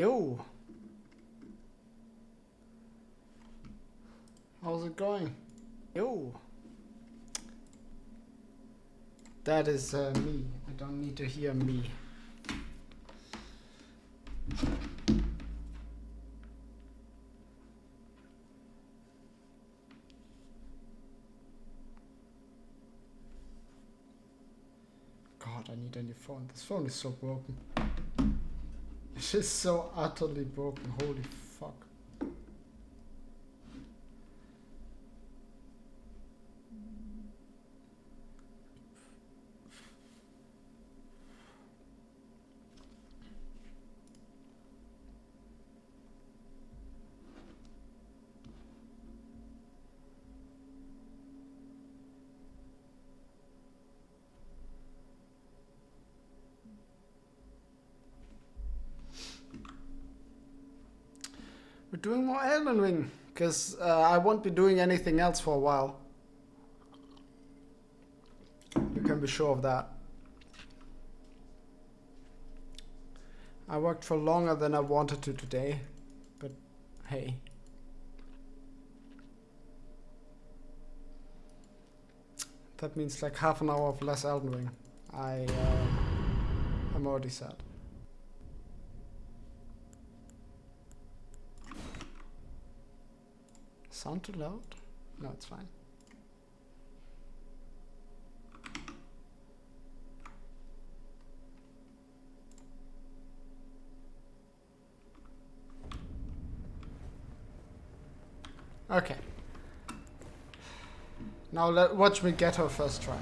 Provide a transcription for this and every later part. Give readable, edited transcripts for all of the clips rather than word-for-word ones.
Yo! How's it going? Yo! That is me. I don't need to hear me. God, I need a new phone. This phone is so broken. It is so utterly broken. Holy fuck. We're doing more Elden Ring, because I won't be doing anything else for a while. You can be sure of that. I worked for longer than I wanted to today, but hey. That means like half an hour of less Elden Ring. I'm already sad. Sound too loud? No, it's fine. Okay. Now watch me get her first try.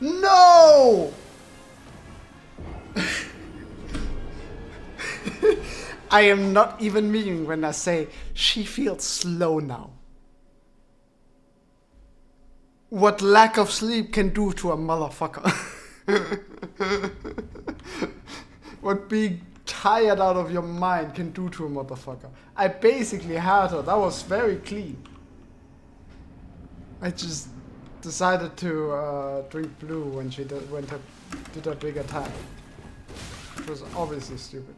No! I am not even meaning when I say she feels slow now. What lack of sleep can do to a motherfucker. What being tired out of your mind can do to a motherfucker. I basically had her. That was very clean. I just decided to drink blue when she did a big attack. Which was obviously stupid.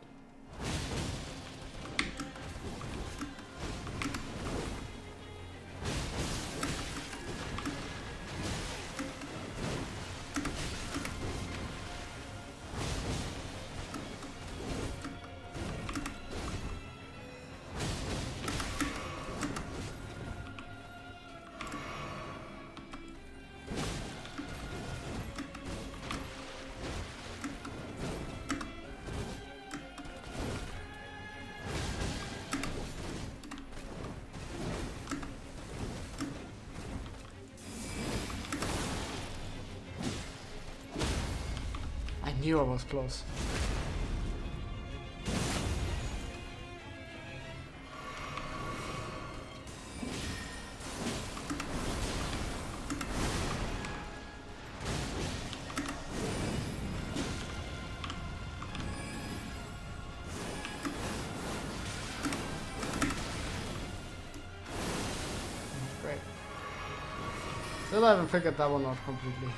knew I was close. Great. Still haven't figured that one out completely.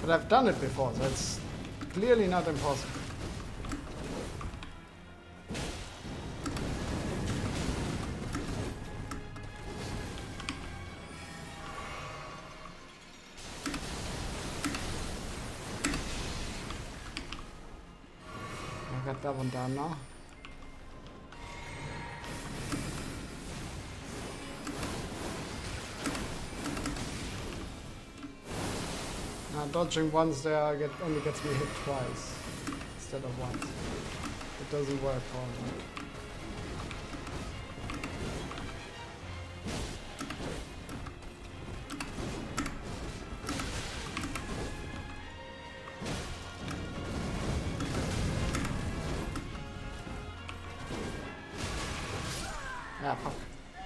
But I've done it before, so it's clearly not impossible. I got that one down now. Dodging once there only gets me hit twice instead of once. It doesn't work for me. Ah, fuck.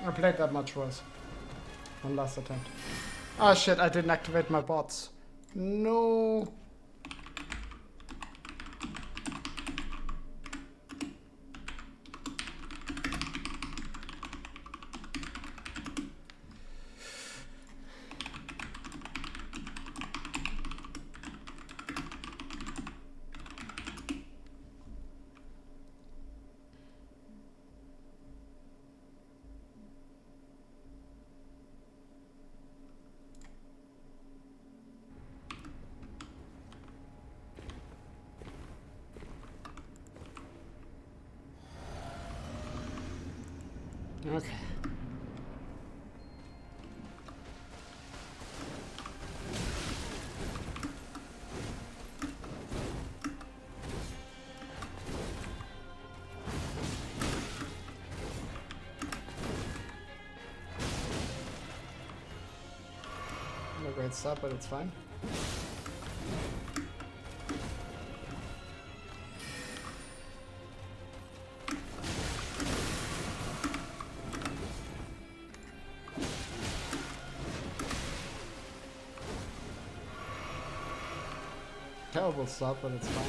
I played that much worse. One last attempt. Ah shit, I didn't activate my bots. No. Okay. No great start, but it's fine. Terrible start, but it's fine.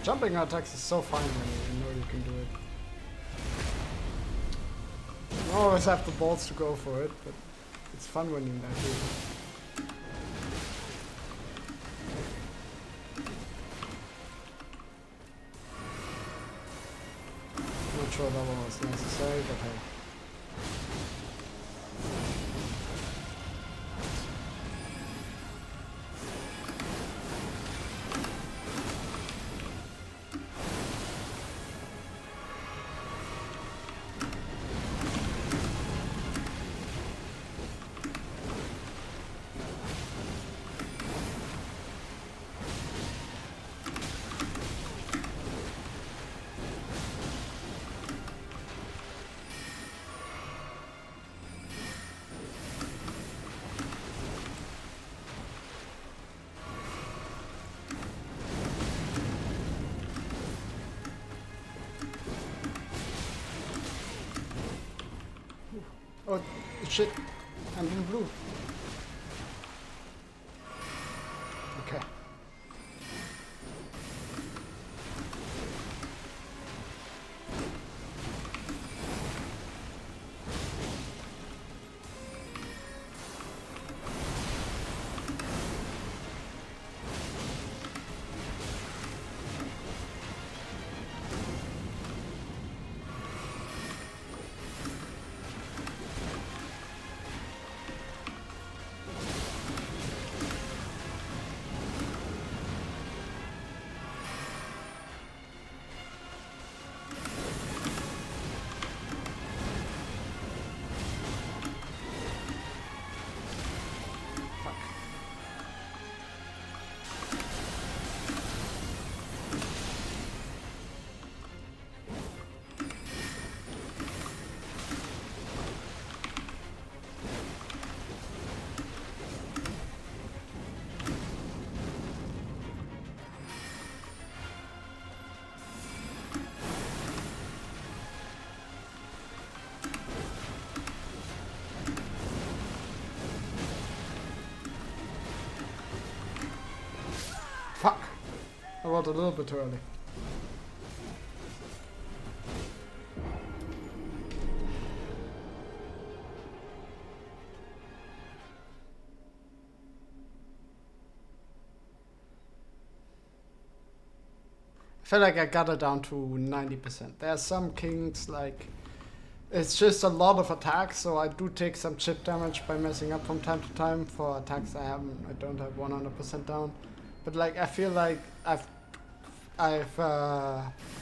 Jumping attacks is so fine when you know you can do it. You don't always have the balls to go for it, but it's fun when you do it. Not sure that one was necessary, but hey. Oh, shit. I'm in blue. Okay. I rolled a little bit too early. I feel like I got it down to 90%. There are some kings, like, it's just a lot of attacks, so I do take some chip damage by messing up from time to time for attacks I don't have 100% down. But like, I feel like I've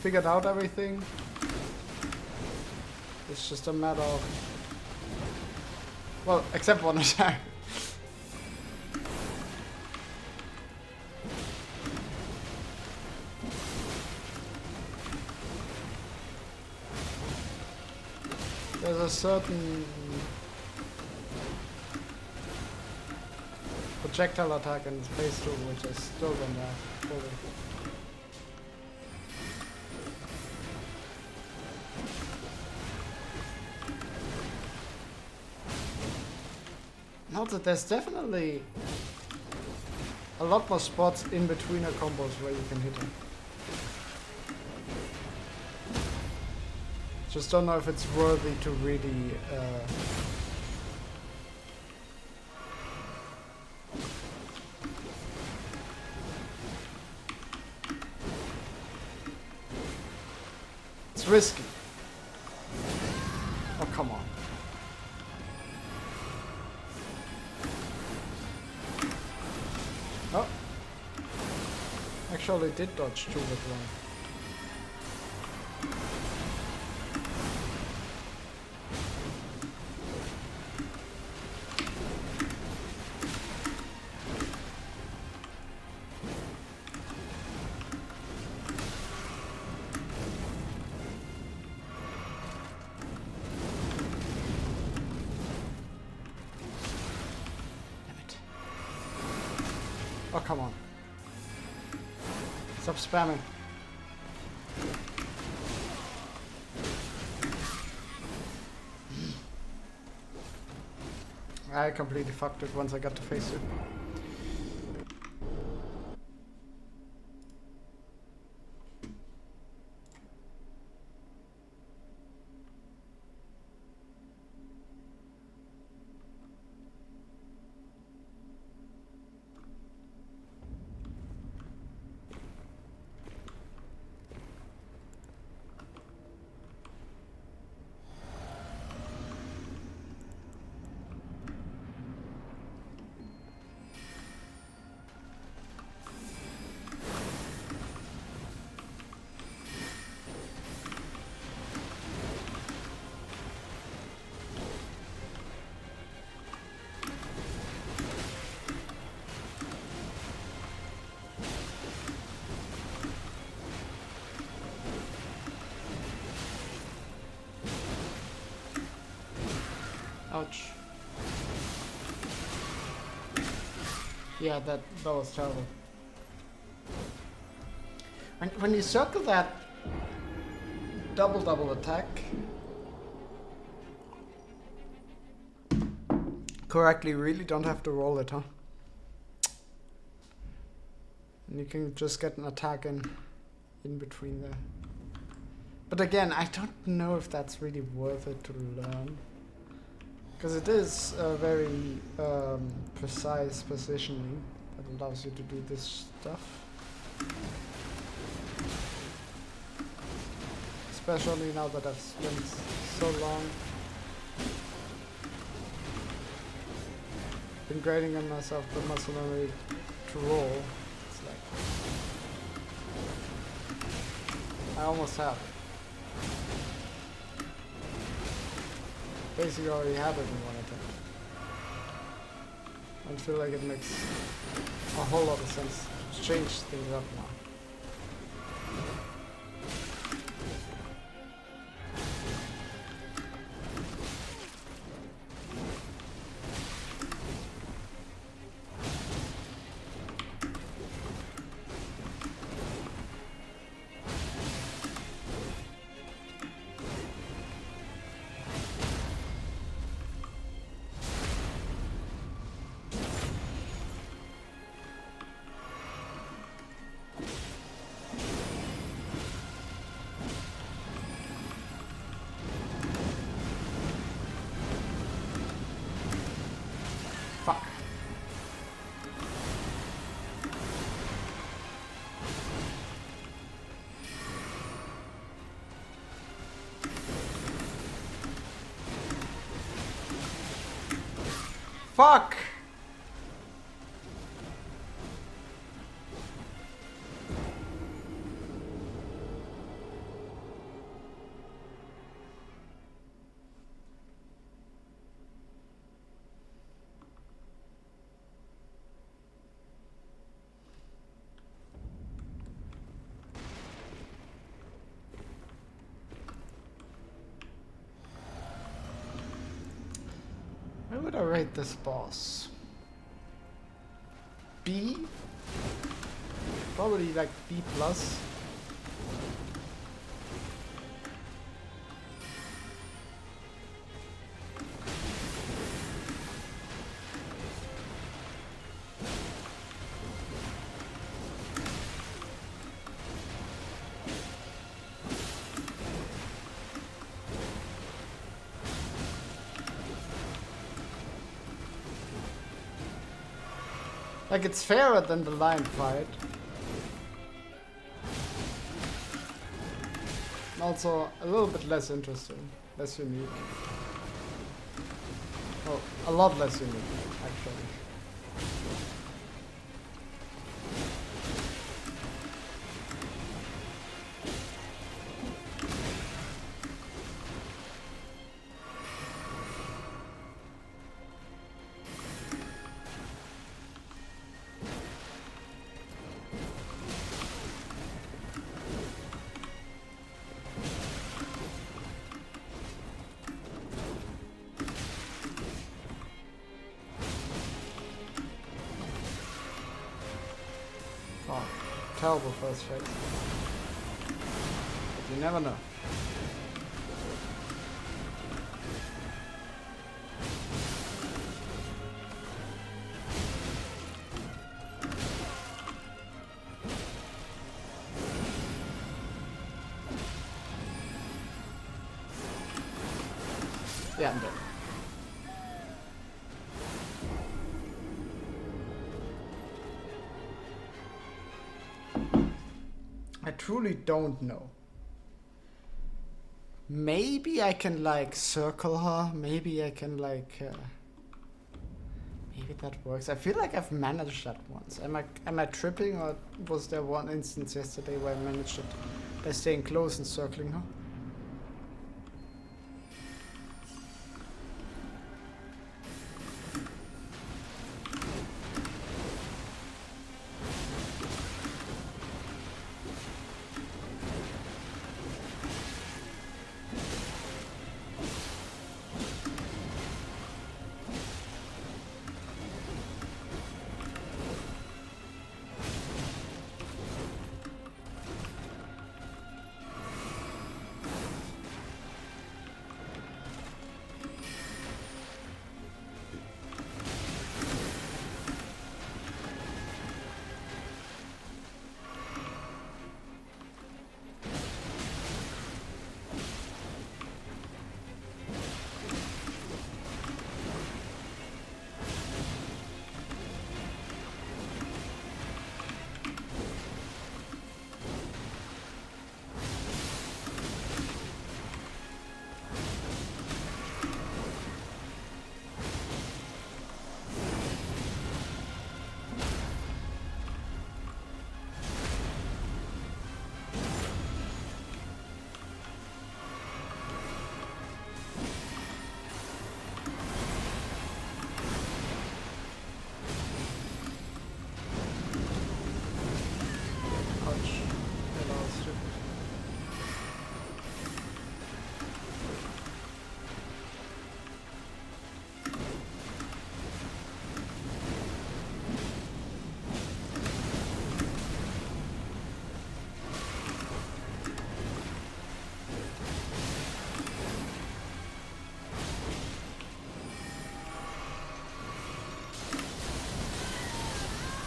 figured out everything. It's just a matter of, well, except one attack. There's a certain projectile attack in phase 2 which is still in there fully. Note that there's definitely a lot more spots in between the combos where you can hit him. Just don't know if it's worthy to really it's risky. Oh, come on. Oh. Actually did dodge 2 with 1. Oh, come on. Stop spamming. I completely fucked it once I got to phase 2. Ouch. Yeah, that was terrible. When you circle that double attack correctly, you really don't have to roll it, huh? And you can just get an attack in between there. But again, I don't know if that's really worth it to learn. Because it is a very precise positioning that allows you to do this stuff. Especially now that I've spent so long been grading on myself the muscle memory to roll. It's like I almost have it. Basically already have it in one attempt. I feel like it makes a whole lot of sense to change things up now. Fuck! Where would I rate this boss? B? Probably like B plus. Like, it's fairer than the lion fight. Also, a little bit less interesting. Less unique. Well, a lot less unique, actually. Terrible first phase. But you never know. Yeah, I'm dead. I truly don't know. Maybe I can like circle her. Maybe I can like. Maybe that works. I feel like I've managed that once. Am I tripping, or was there one instance yesterday where I managed it by staying close and circling her?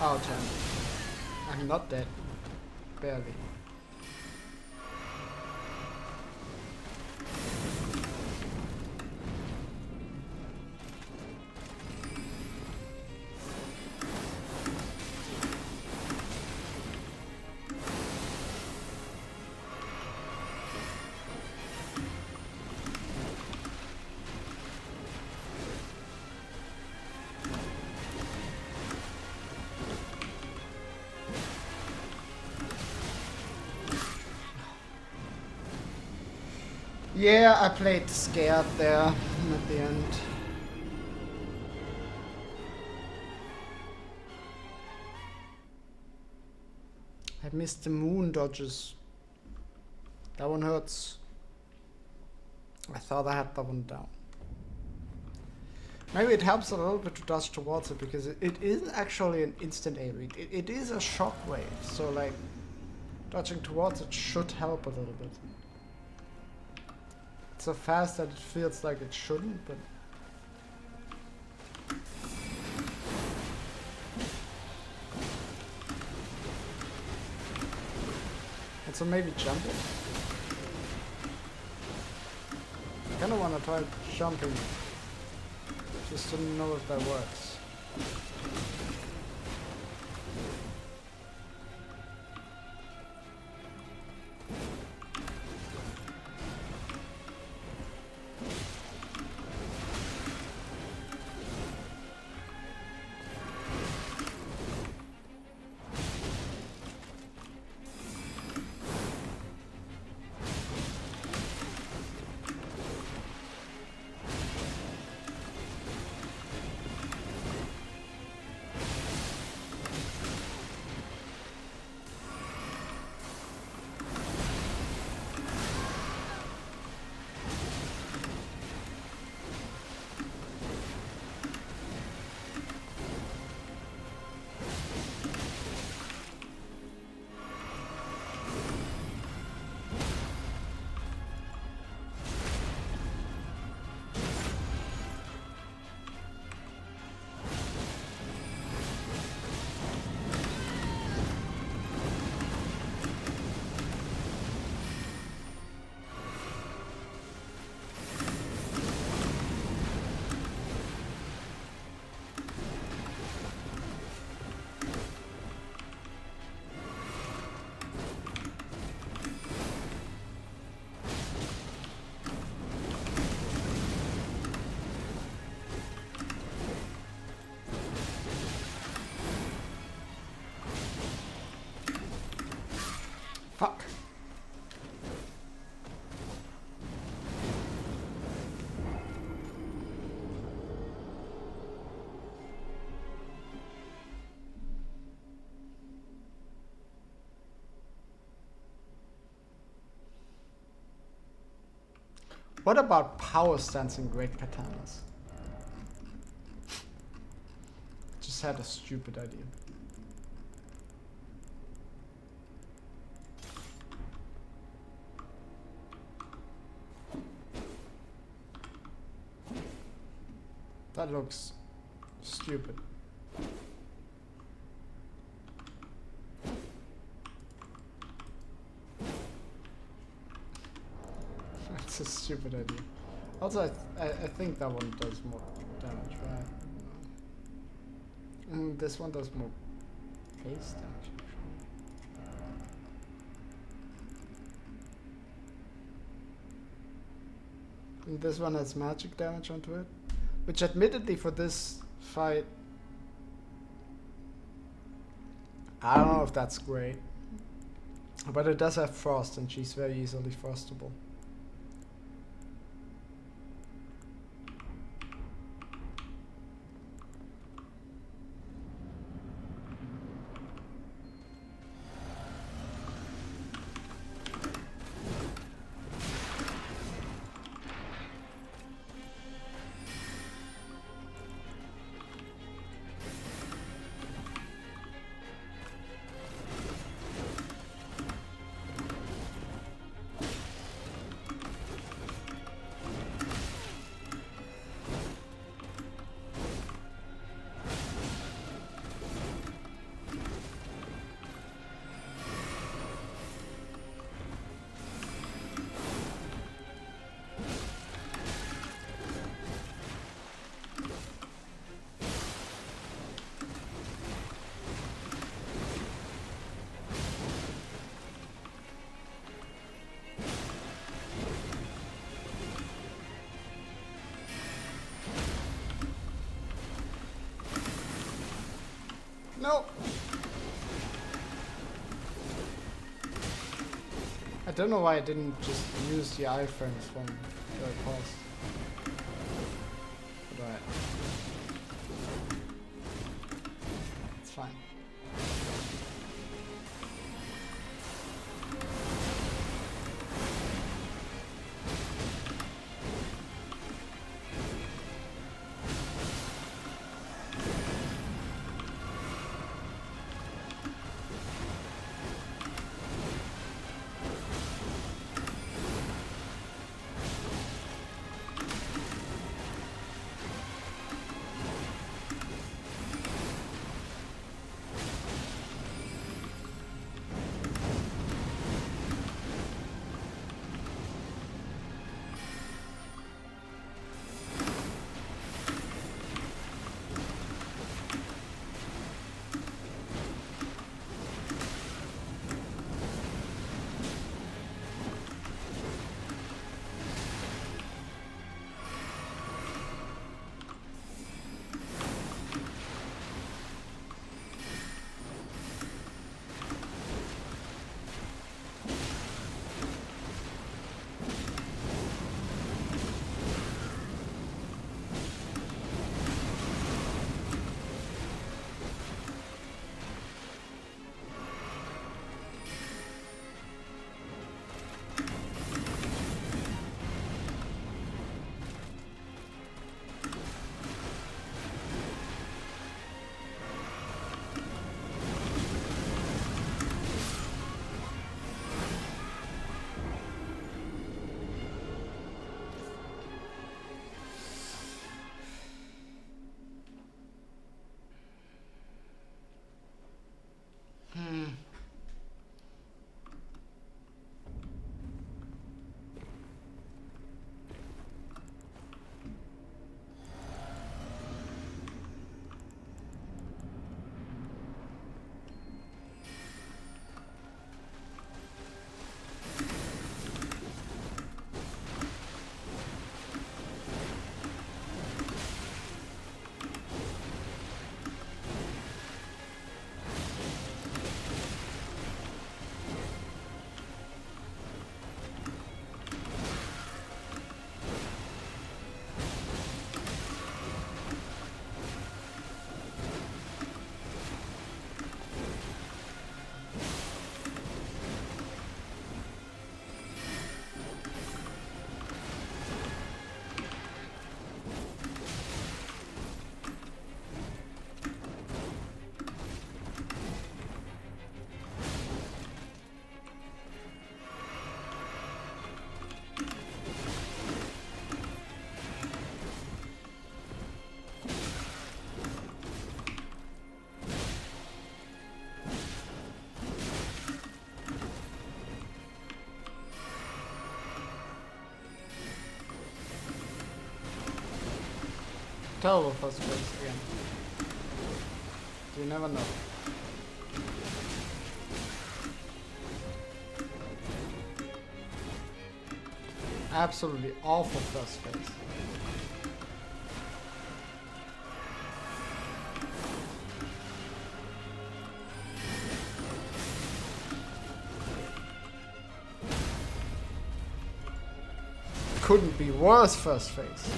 Oh, 10. I'm not dead. Barely. Yeah, I played scared there at the end. I missed the moon dodges. That one hurts. I thought I had that one down. Maybe it helps a little bit to dodge towards it because it isn't actually an instant AoE. It is a shockwave, so like dodging towards it should help a little bit. It's so fast that it feels like it shouldn't, but and so maybe jump it. I kinda wanna try jumping. Just to know if that works. Fuck. What about power stance in great katanas? Just had a stupid idea. That looks stupid. That's a stupid idea. Also, I think that one does more damage, right? This one does more haste damage, actually. And this one has magic damage onto it. Which admittedly for this fight, I don't know if that's great. But it does have frost and she's very easily frostable. don't know why I didn't just use the iframes from the past. Right. It's fine. Terrible first place again. You never know. Absolutely awful first phase. Couldn't be worse first phase.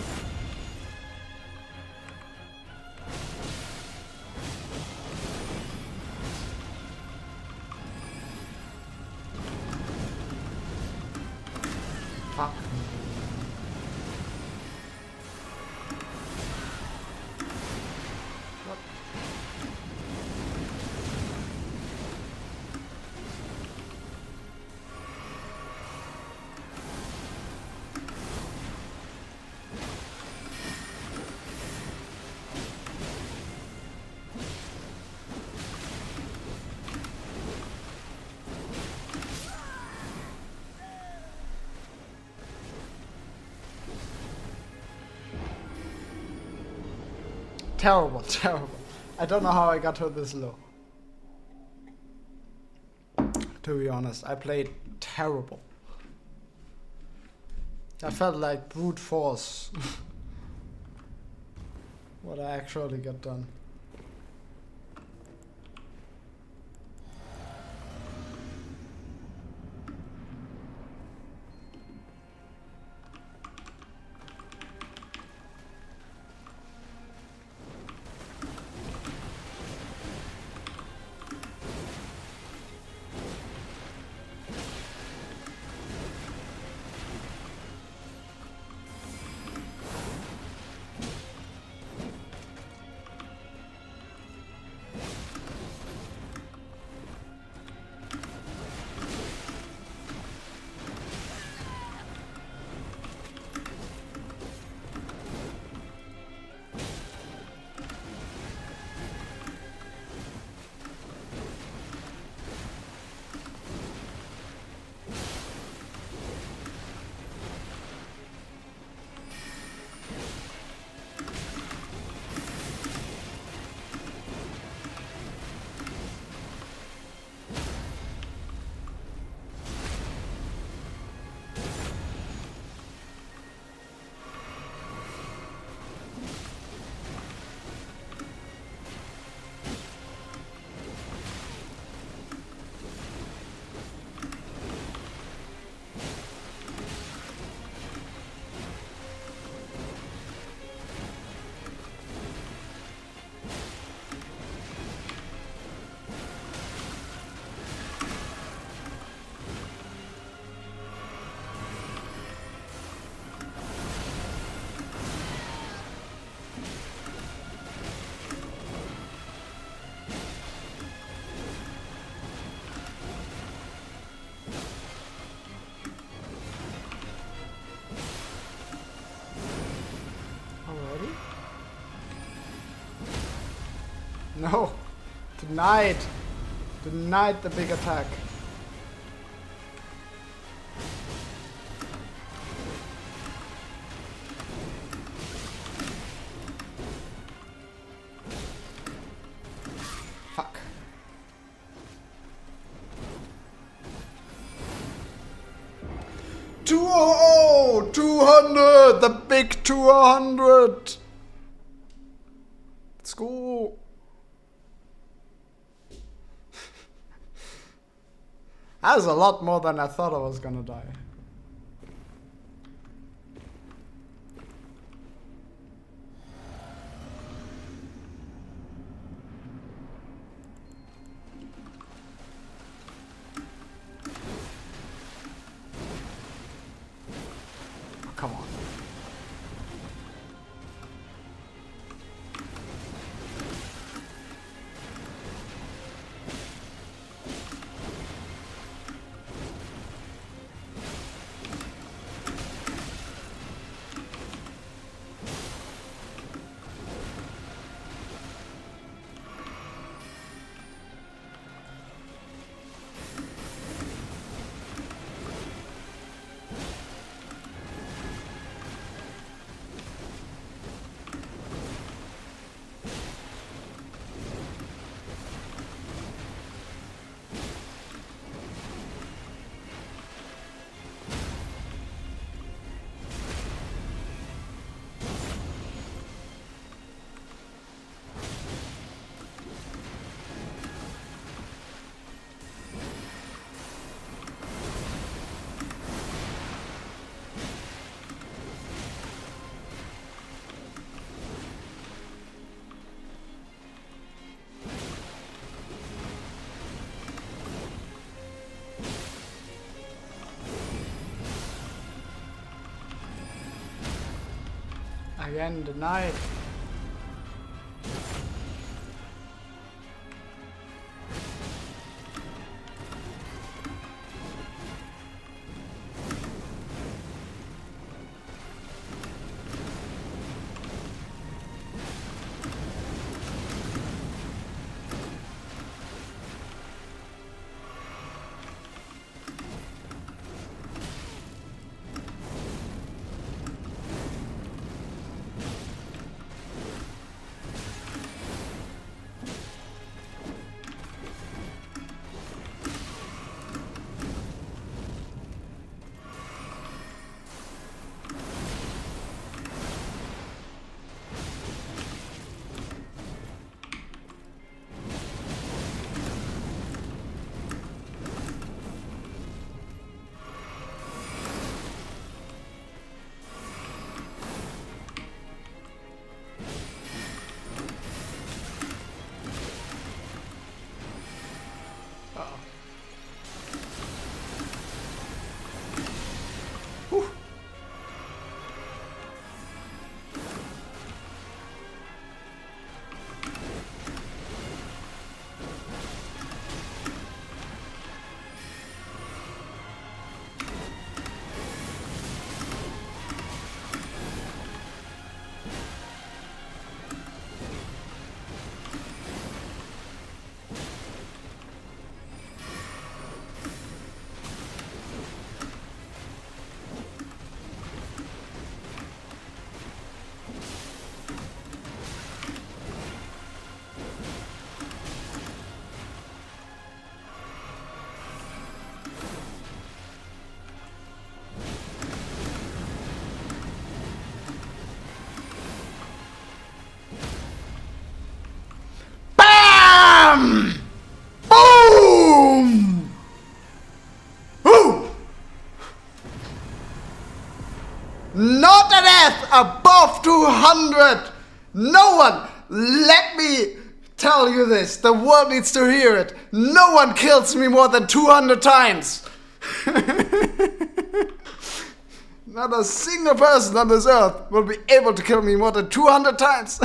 Fuck. What? Terrible, terrible. I don't know how I got to this low. To be honest, I played terrible. I felt like brute force. What I actually got done. No. Denied. Denied the big attack. Fuck. Oh, 200! The big 200! Let's go! That was a lot more than I thought I was gonna die. Oh, come on. Again, denied. Boom! Ooh! Not a death above 200! No one! Let me tell you this. The world needs to hear it. No one kills me more than 200 times! Not a single person on this earth will be able to kill me more than 200 times!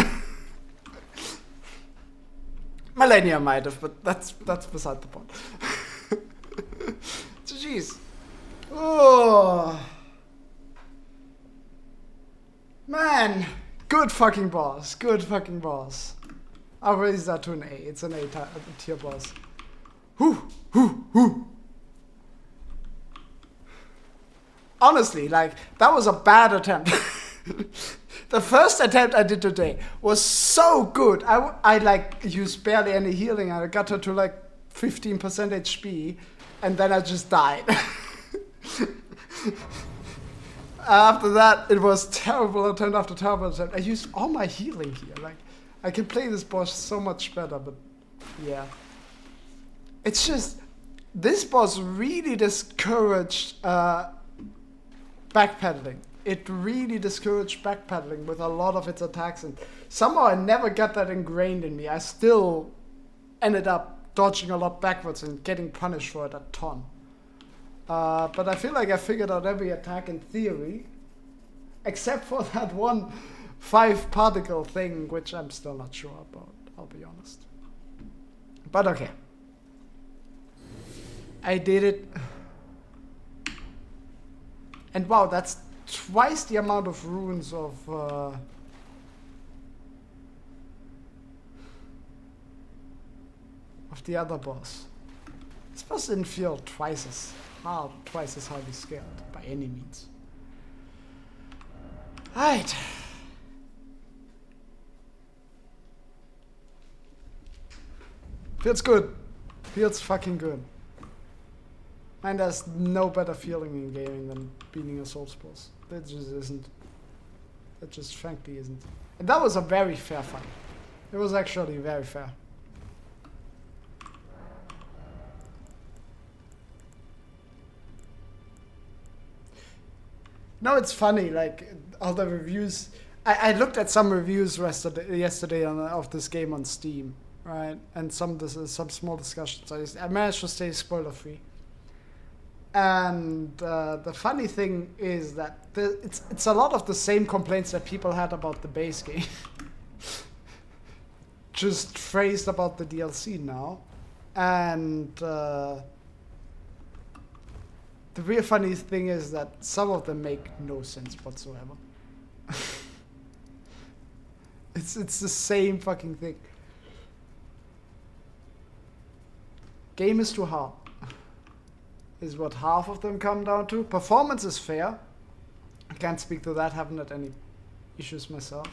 Millennia might have, but that's beside the point. So, jeez. Oh. Man. Good fucking boss. Good fucking boss. I'll raise that to an A. It's an A tier boss. Whew. Honestly, like, that was a bad attempt. The first attempt I did today was so good. I like used barely any healing. I got her to like 15% HP, and then I just died. After that, it was terrible attempt after terrible attempt. I used all my healing here. Like, I can play this boss so much better, but yeah. It's just, this boss really discouraged backpedaling. It really discouraged backpedaling with a lot of its attacks, and somehow I never got that ingrained in me. I still ended up dodging a lot backwards and getting punished for it a ton. But I feel like I figured out every attack in theory, except for that one 5-particle thing, which I'm still not sure about, I'll be honest. But okay. I did it. And wow, that's twice the amount of runes of the other boss. This boss didn't feel twice as hard, twice as highly scaled by any means. Alright. Feels good. Feels fucking good. And there's no better feeling in gaming than beating a Souls boss. That just isn't. That just frankly isn't. And that was a very fair fight. It was actually very fair. No, it's funny, like, all the reviews. I looked at some reviews yesterday of this game on Steam, right? And some small discussions. I managed to stay spoiler free. And the funny thing is that it's a lot of the same complaints that people had about the base game. Just phrased about the DLC now. And the real funny thing is that some of them make no sense whatsoever. It's the same fucking thing. Game is too hard. Is what half of them come down to. Performance is fair. I can't speak to that, haven't had any issues myself.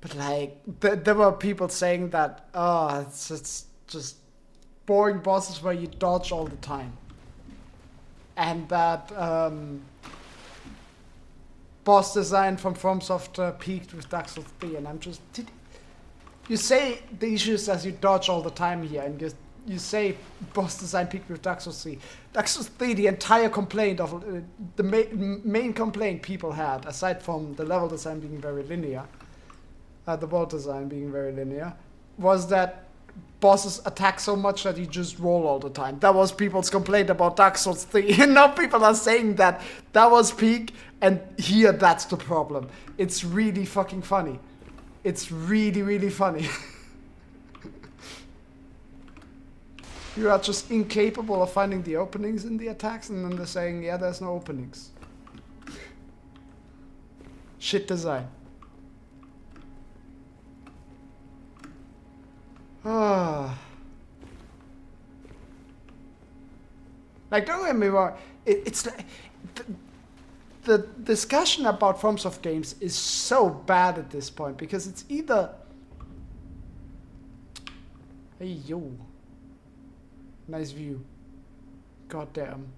But like, there were people saying that, it's just boring bosses where you dodge all the time. And that boss design from FromSoft peaked with Dark Souls 3, and I'm just... You say the issues as you dodge all the time here, and you say boss design peaked with Dark Souls 3. Dark Souls 3, the entire complaint of the main complaint people had, aside from the level design being very linear, the world design being very linear, was that bosses attack so much that you just roll all the time. That was people's complaint about Dark Souls 3. And now people are saying that was peak, and here that's the problem. It's really fucking funny. It's really, really funny. You are just incapable of finding the openings in the attacks, and then they're saying, yeah, there's no openings. Shit design. Like, don't get me wrong, it's like, the discussion about FromSoft games is so bad at this point, because it's either... Hey, yo. Nice view. God damn.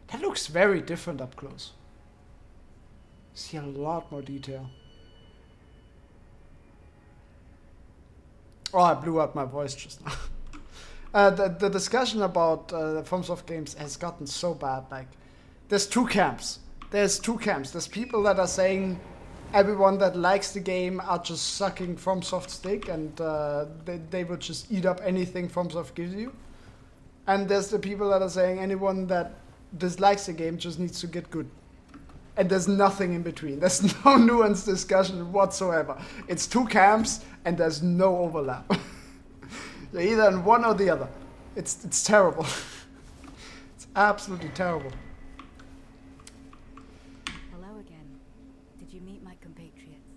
That looks very different up close. See a lot more detail. Oh, I blew out my voice just now. The discussion about FromSoft games has gotten so bad. Like, there's two camps. There's people that are saying everyone that likes the game are just sucking FromSoft's dick, and they would just eat up anything FromSoft gives you. And there's the people that are saying anyone that dislikes the game just needs to get good. And there's nothing in between. There's no nuanced discussion whatsoever. It's two camps, and there's no overlap. You're either in one or the other. It's terrible. It's absolutely terrible. Hello again. Did you meet my compatriots?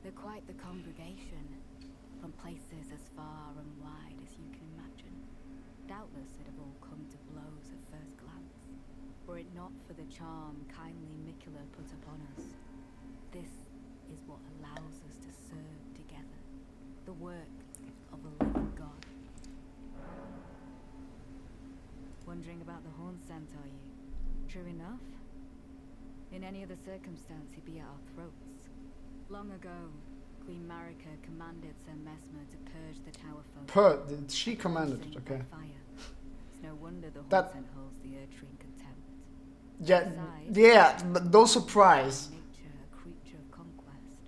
They're quite the congregation, from places as far and wide as you can imagine. Doubtless it'd have all come to blows at first glance, were it not for the charm kindly Mikula put upon us. This is what allows us to serve together, the work of a living God. Wondering about the horn scent, are you? True enough. In any other circumstance, he'd be at our throats. Long ago, Queen Marika commanded Sir Mesmer to purge the tower folk. She commanded it, okay. It's no wonder the horn scent holds the Erdtree in contempt. Yeah, but no surprise. Nature, a creature of conquest.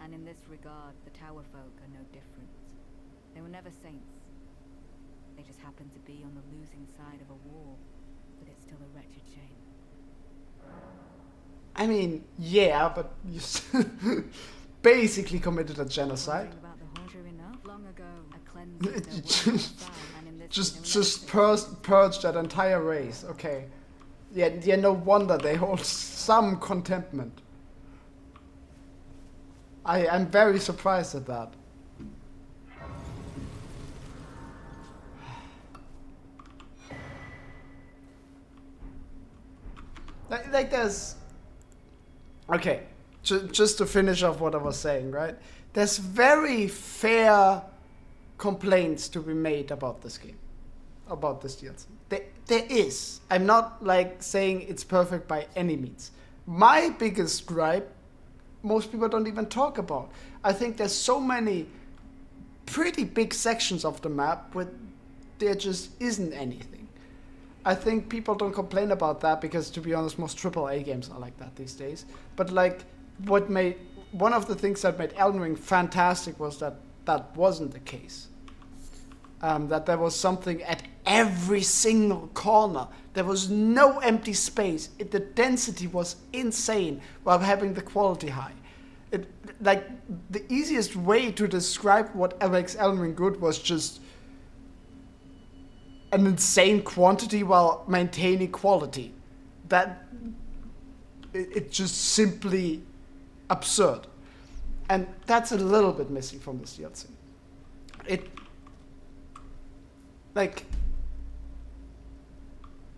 And in this regard, the tower folk are no different. They were never saints. They just happened to be on the losing side of a war, but it's still a wretched shame. I mean, yeah, but you basically committed a genocide. Just purge that entire race. Okay. Yeah, no wonder they hold some contentment. I'm very surprised at that. Like there's... Okay, just to finish off what I was saying, right? There's very fair complaints to be made about this game, about this DLC. There is. I'm not like saying it's perfect by any means. My biggest gripe, most people don't even talk about. I think there's so many pretty big sections of the map where there just isn't anything. I think people don't complain about that because, to be honest, most AAA games are like that these days. But like, one of the things that made Elden Ring fantastic was that that wasn't the case. That there was something at every single corner. There was no empty space. The density was insane while having the quality high. Like, the easiest way to describe what makes Elden Ring good was just an insane quantity while maintaining quality. That it's just simply absurd, and that's a little bit missing from this DLC. Like,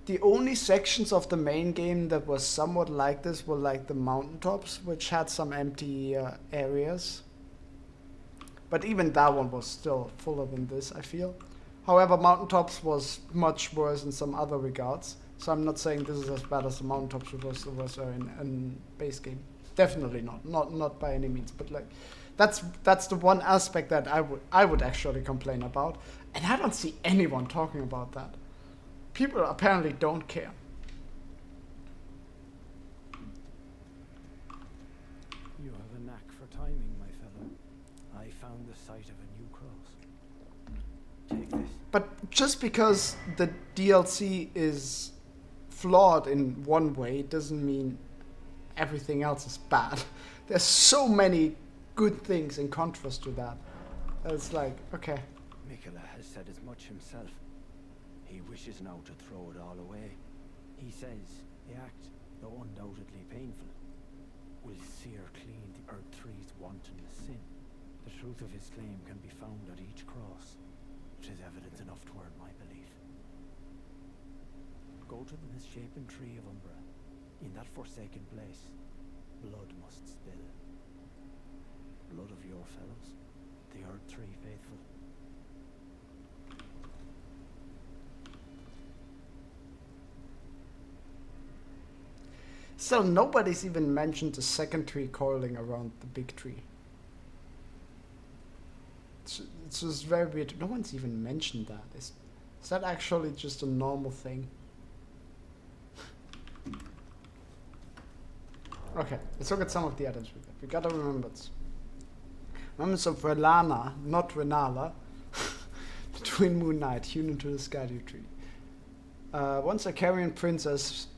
the only sections of the main game that was somewhat like this were like the mountaintops, which had some empty areas. But even that one was still fuller than this, I feel. However, mountaintops was much worse in some other regards. So I'm not saying this is as bad as the mountaintops was in base game. Definitely not by any means. But like, that's the one aspect that I would actually complain about, and I don't see anyone talking about that. People apparently don't care. You have a knack for timing, my fellow. I found the site of a new cross. Take this. But just because the DLC is flawed in one way doesn't mean everything else is bad. There's so many good things in contrast to that. It's like, okay. Mikula has said as much himself. He wishes now to throw it all away. He says the act, though undoubtedly painful, will sear clean the Erdtree's wantonness sin. The truth of his claim can be found at each cross. 'Tis evidence enough to earn my belief. Go to the misshapen tree of Umbra. In that forsaken place, blood must spill. Blood of your fellows, the Erdtree faithful. So nobody's even mentioned the second tree coiling around the big tree. It's just very weird. No one's even mentioned that. Is that actually just a normal thing? Okay, let's look at some of the items we got. We gotta remember this. Remembrance of Relana, not Renala, the twin moon knight hewn into the skydew tree. Once a Carian princess,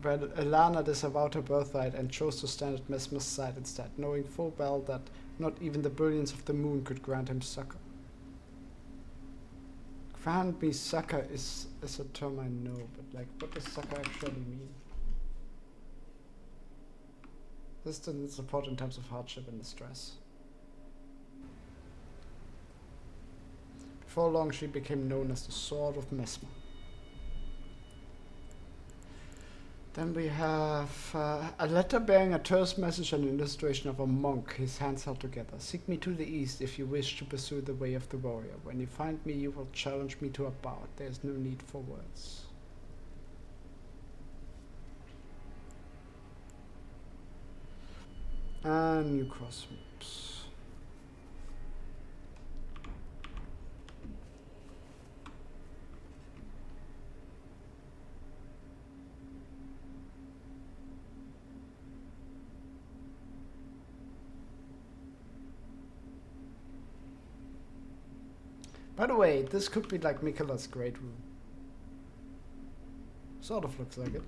Elana disavowed her birthright and chose to stand at Mesmer's side instead, knowing full well that not even the brilliance of the moon could grant him succor. Grant me succor is a term I know, but like, what does succor actually mean? Assistance and support in times of hardship and distress. Before long, she became known as the Sword of Mesmer. Then we have a letter bearing a terse message and illustration of a monk, his hands held together. Seek me to the east if you wish to pursue the way of the warrior. When you find me, you will challenge me to a bout. There is no need for words. And new cross maps. By the way, this could be like Mikola's great room. Sort of looks like it.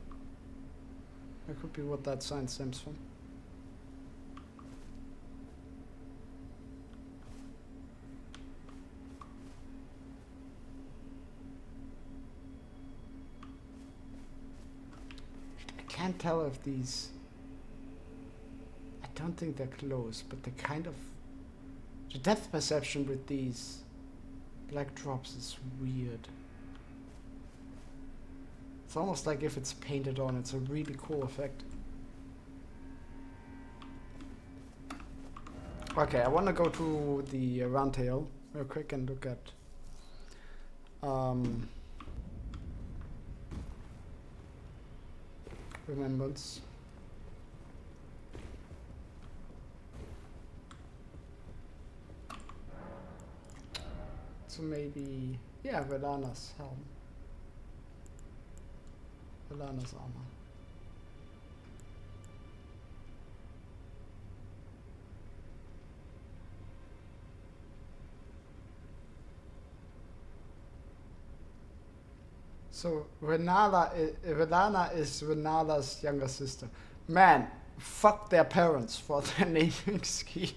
That could be what that sign stems from. I can't tell if these... I don't think they're close, but they kind of... The depth perception with these black drops is weird. It's almost like if it's painted on. It's a really cool effect. Okay, I want to go to the round table real quick and look at remembrance. So maybe, yeah, Velana's helm. Velana's armor. So Velana is Renala's younger sister. Man, fuck their parents for their naming scheme.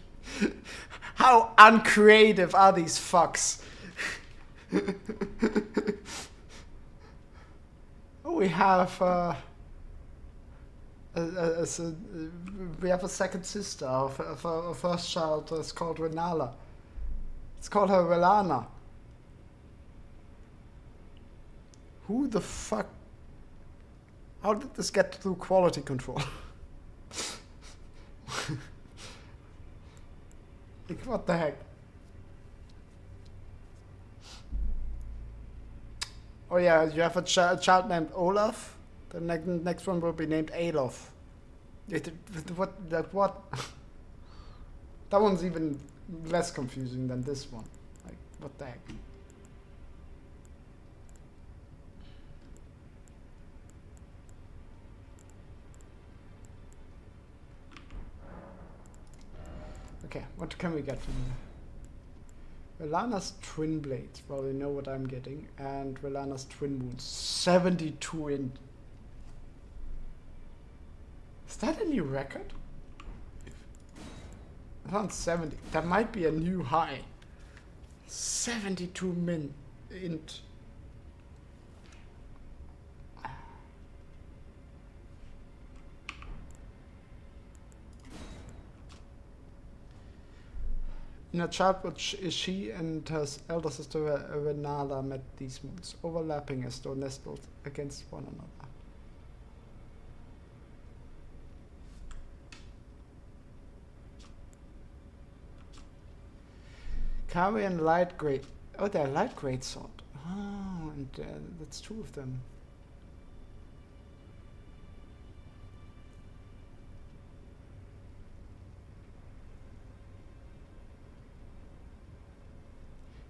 How uncreative are these fucks? We have we have a second sister of a first child. It's called Renala. Let's call her Velana. Who the fuck? How did this get through quality control? Like, what the heck? Oh yeah, you have a child named Olaf. The next one will be named Alof. What? That one's even less confusing than this one. Like, what the heck? Okay, what can we get from here? Velana's twin blades. Well, you know what I'm getting. And Velana's twin wounds. 72 in. Is that a new record? Around 70. That might be a new high. 72 min int. In a childhood, she and her elder sister Renala met these moons, overlapping as though nestled against one another. Kari and light great. Oh, they're light great sword. Oh, and that's two of them.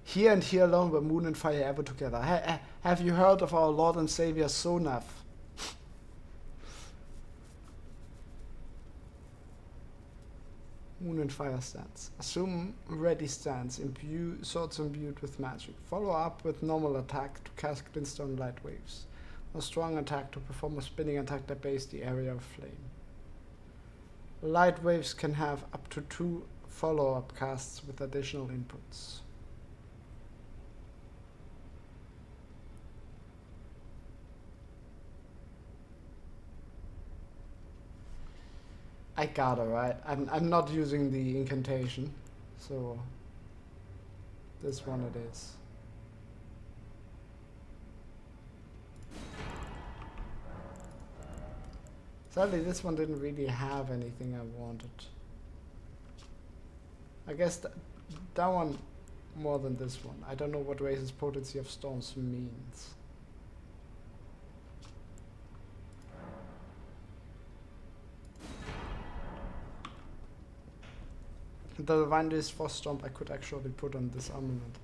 Here and here alone were moon and fire ever together. Have you heard of our Lord and Savior Sonaf? Moon and fire stance. Assume ready stance. Swords imbued with magic. Follow up with normal attack to cast glintstone light waves. A strong attack to perform a spinning attack that base the area of flame. Light waves can have up to 2 follow-up casts with additional inputs. I got it, right? I'm not using the incantation, so this one it is. Sadly, this one didn't really have anything I wanted. I guess that one more than this one. I don't know what raises potency of storms means. The Divine Frost Storm I could actually put on this armament.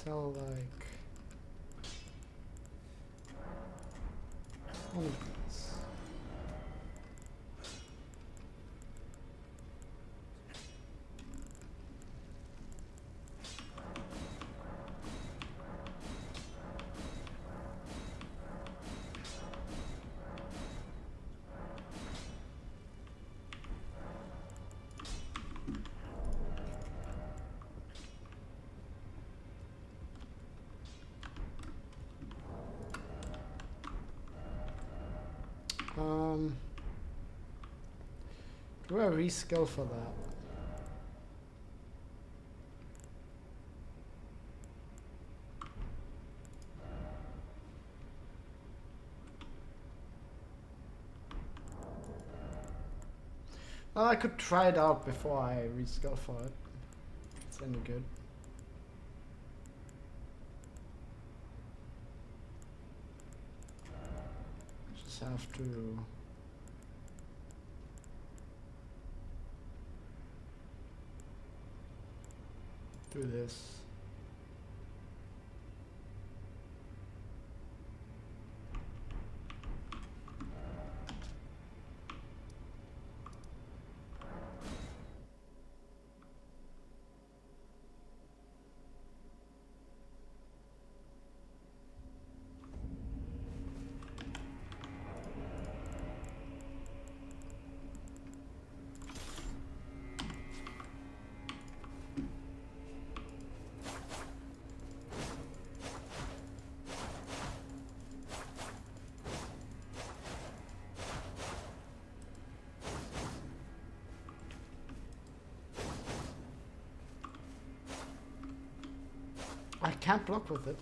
So like all of this. Do I reskill for that? Well, I could try it out before I reskill for it. It's any good. Just have to do this. I can't block with it.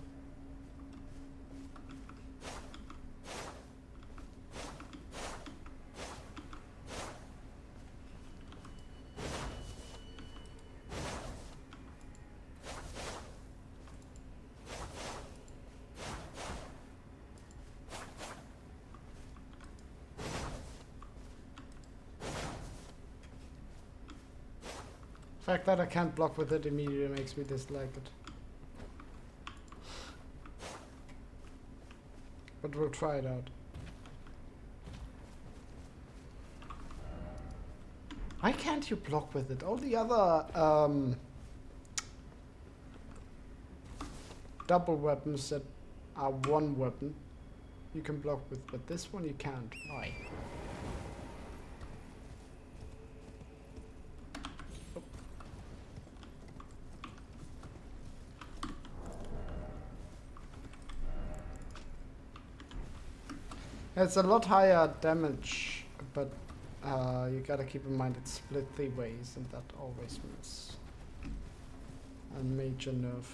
The fact that I can't block with it immediately makes me dislike it. But we'll try it out. Why can't you block with it? All the other double weapons that are one weapon you can block with, but this one you can't. Why? It's a lot higher damage, but you gotta keep in mind it's split 3 ways, and that always means a major nerf.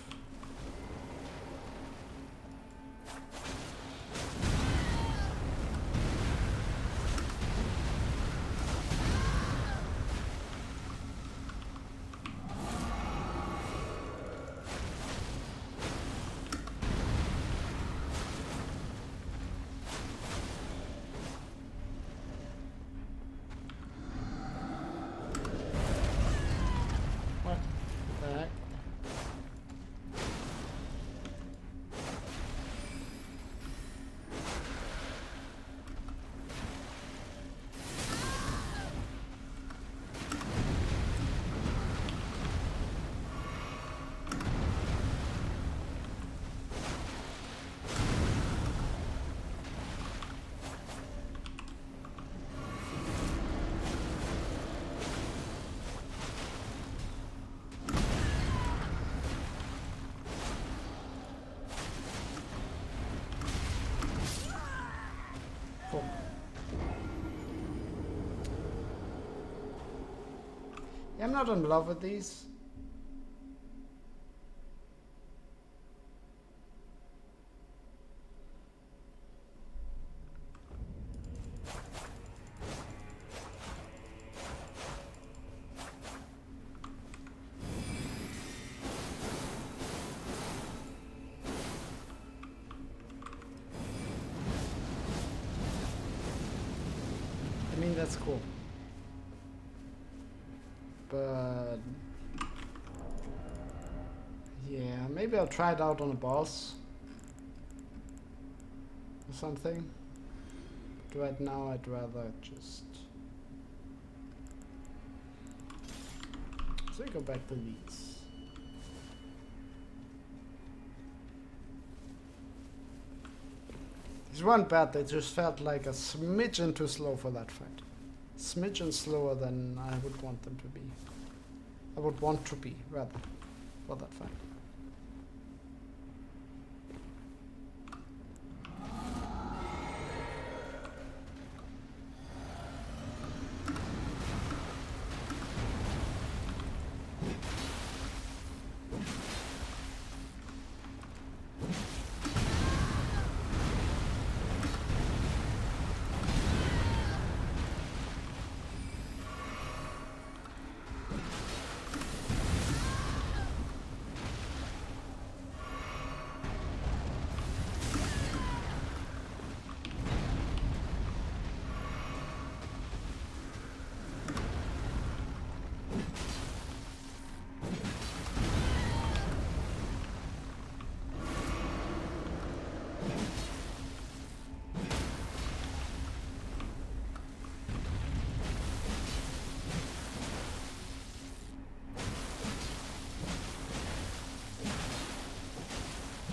I'm not in love with these. I mean, that's cool. But yeah, maybe I'll try it out on a boss or something. But right now I'd rather just... So we go back to these. These weren't bad, they just felt like a smidgen too slow for that fight. Smidgen slower than I would want them to be. I would want to be, rather, for that fight.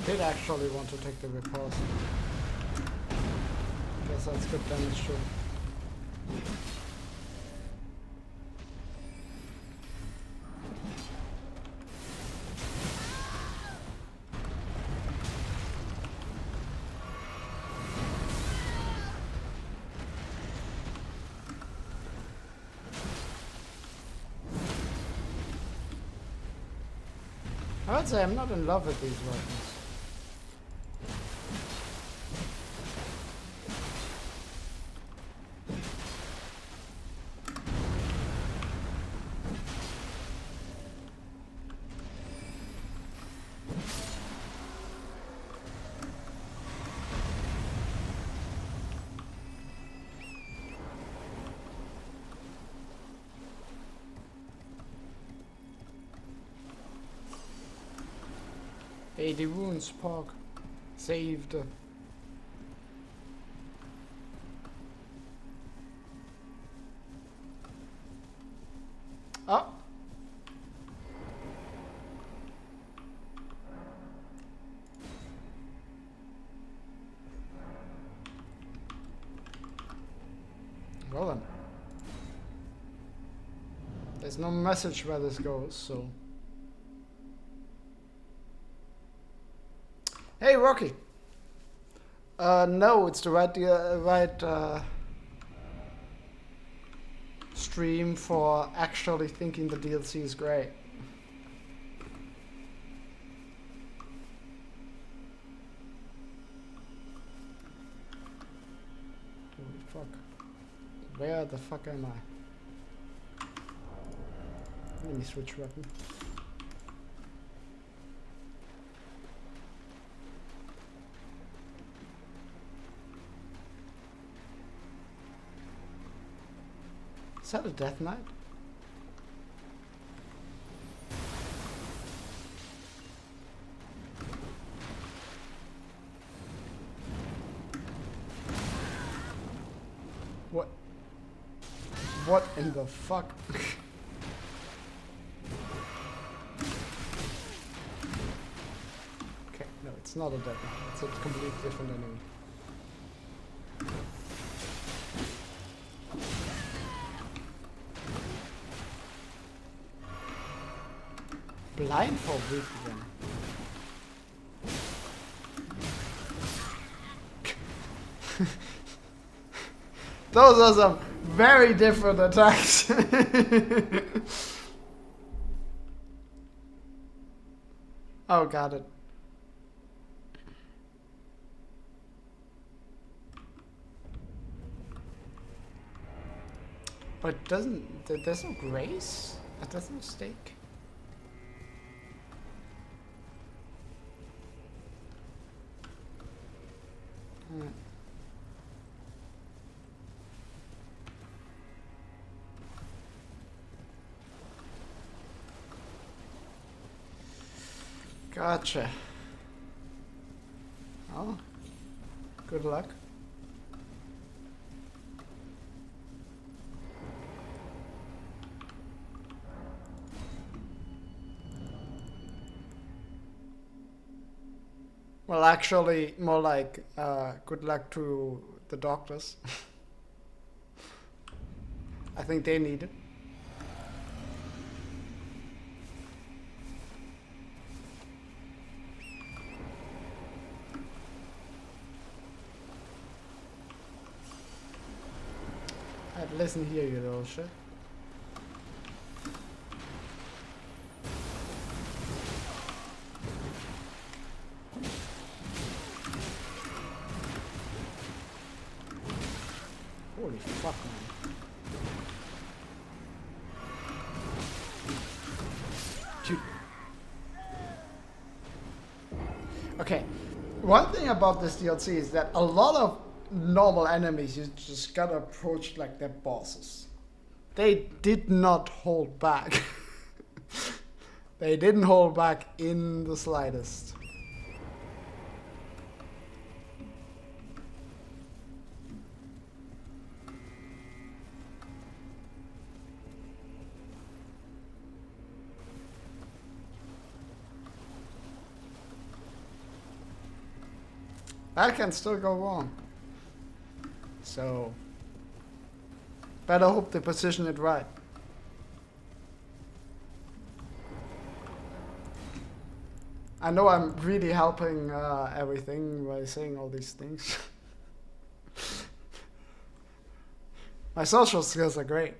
Did actually want to take the repulse. Guess that's good damage too. I would say I'm not in love with these weapons. Hey, the wounds, Pog. Saved. Oh! Well then. There's no message where this goes, so... Hey, Rocky! No, it's the right stream for actually thinking the DLC is great. Holy fuck. Where the fuck am I? Let me switch weapon. Is that a Death Knight? What? What in the fuck? Okay, no, it's not a Death Knight. It's a completely different enemy. Blind for a week again. Those are some very different attacks. Oh, got it. But doesn't... There's no grace? There's no stake? Gotcha. Oh, good luck. Well, actually, more like good luck to the doctors. I think they need it. Alright, listen here, you little shit. Holy fuck, man. Dude. Okay, one thing about this DLC is that a lot of normal enemies you just gotta approach like they're bosses. They did not hold back. They didn't hold back in the slightest. That can still go wrong. So, better hope they position it right. I know I'm really helping everything by saying all these things. My social skills are great.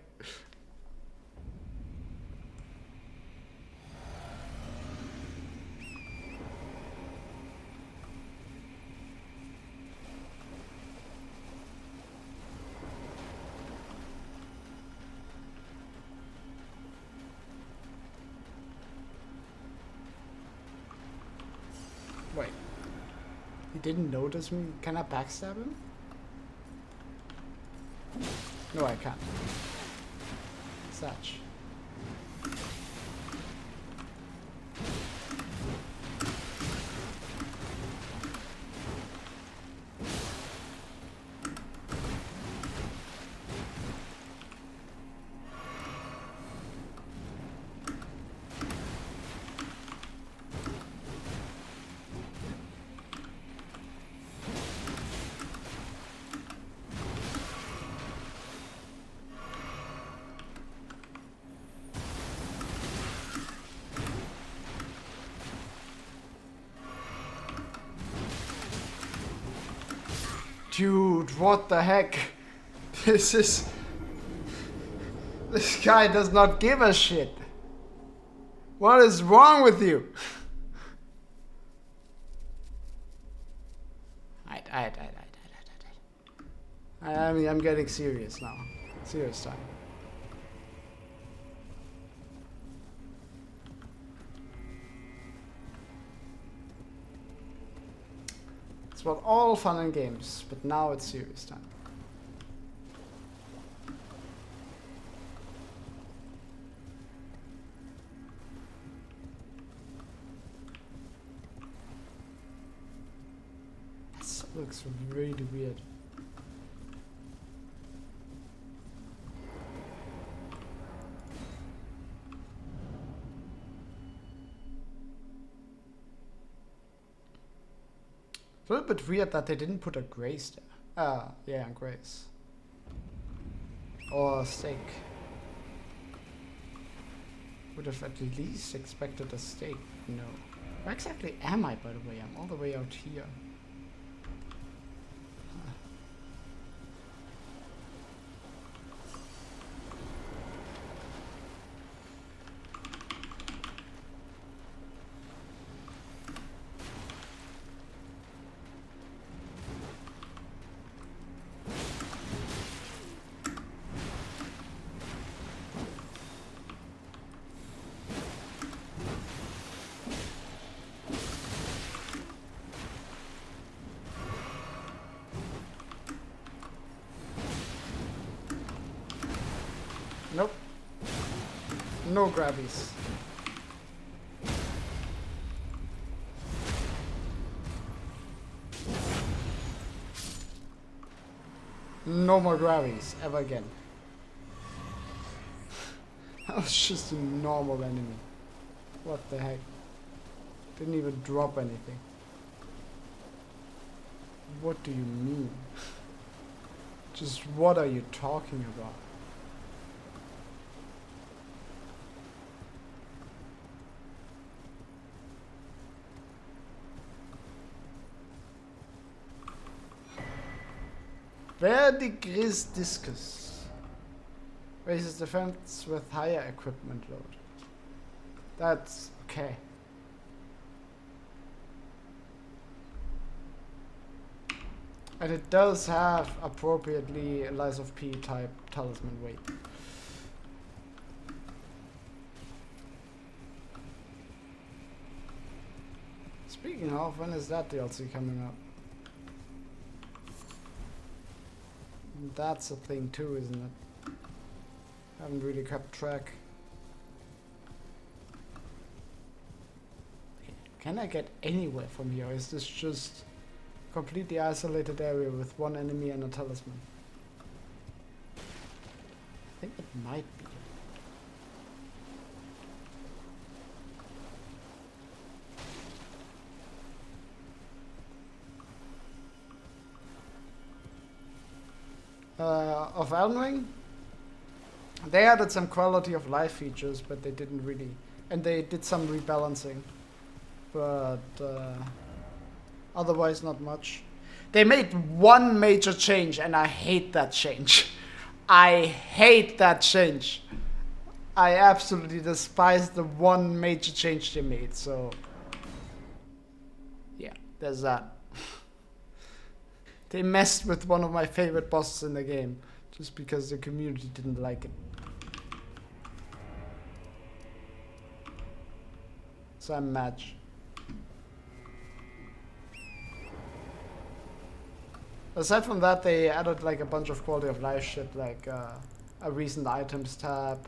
Wait. He didn't notice me? Can I backstab him? No, I can't. Such. Dude, what the heck? This guy does not give a shit. What is wrong with you? I mean, I'm getting serious now. Serious time. It's about all fun and games, but now it's serious time. This looks really weird. It's a little bit weird that they didn't put a grace there. Yeah, grace. Or a stake. Would have at least expected a stake. No. Where exactly am I, by the way? I'm all the way out here. No grabbies. No more grabbies ever again. That was just a normal enemy. What the heck? Didn't even drop anything. What do you mean? Just what are you talking about? Verdigris Discus. Raises defense with higher equipment load. That's okay. And it does have appropriately Lies of P type talisman weight. Speaking of, when is that DLC coming up? That's a thing too, isn't it? Haven't really kept track. Okay. Can I get anywhere from here? Or is this just a completely isolated area with one enemy and a talisman? I think it might be. Of Elden Ring, they added some quality of life features, but they didn't really, and they did some rebalancing, but otherwise not much. They made one major change, and I hate that change. I hate that change. I absolutely despise the one major change they made, so yeah, there's that. They messed with one of my favorite bosses in the game, just because the community didn't like it. So I'm mad. Aside from that, they added like a bunch of quality of life shit, like a recent items tab,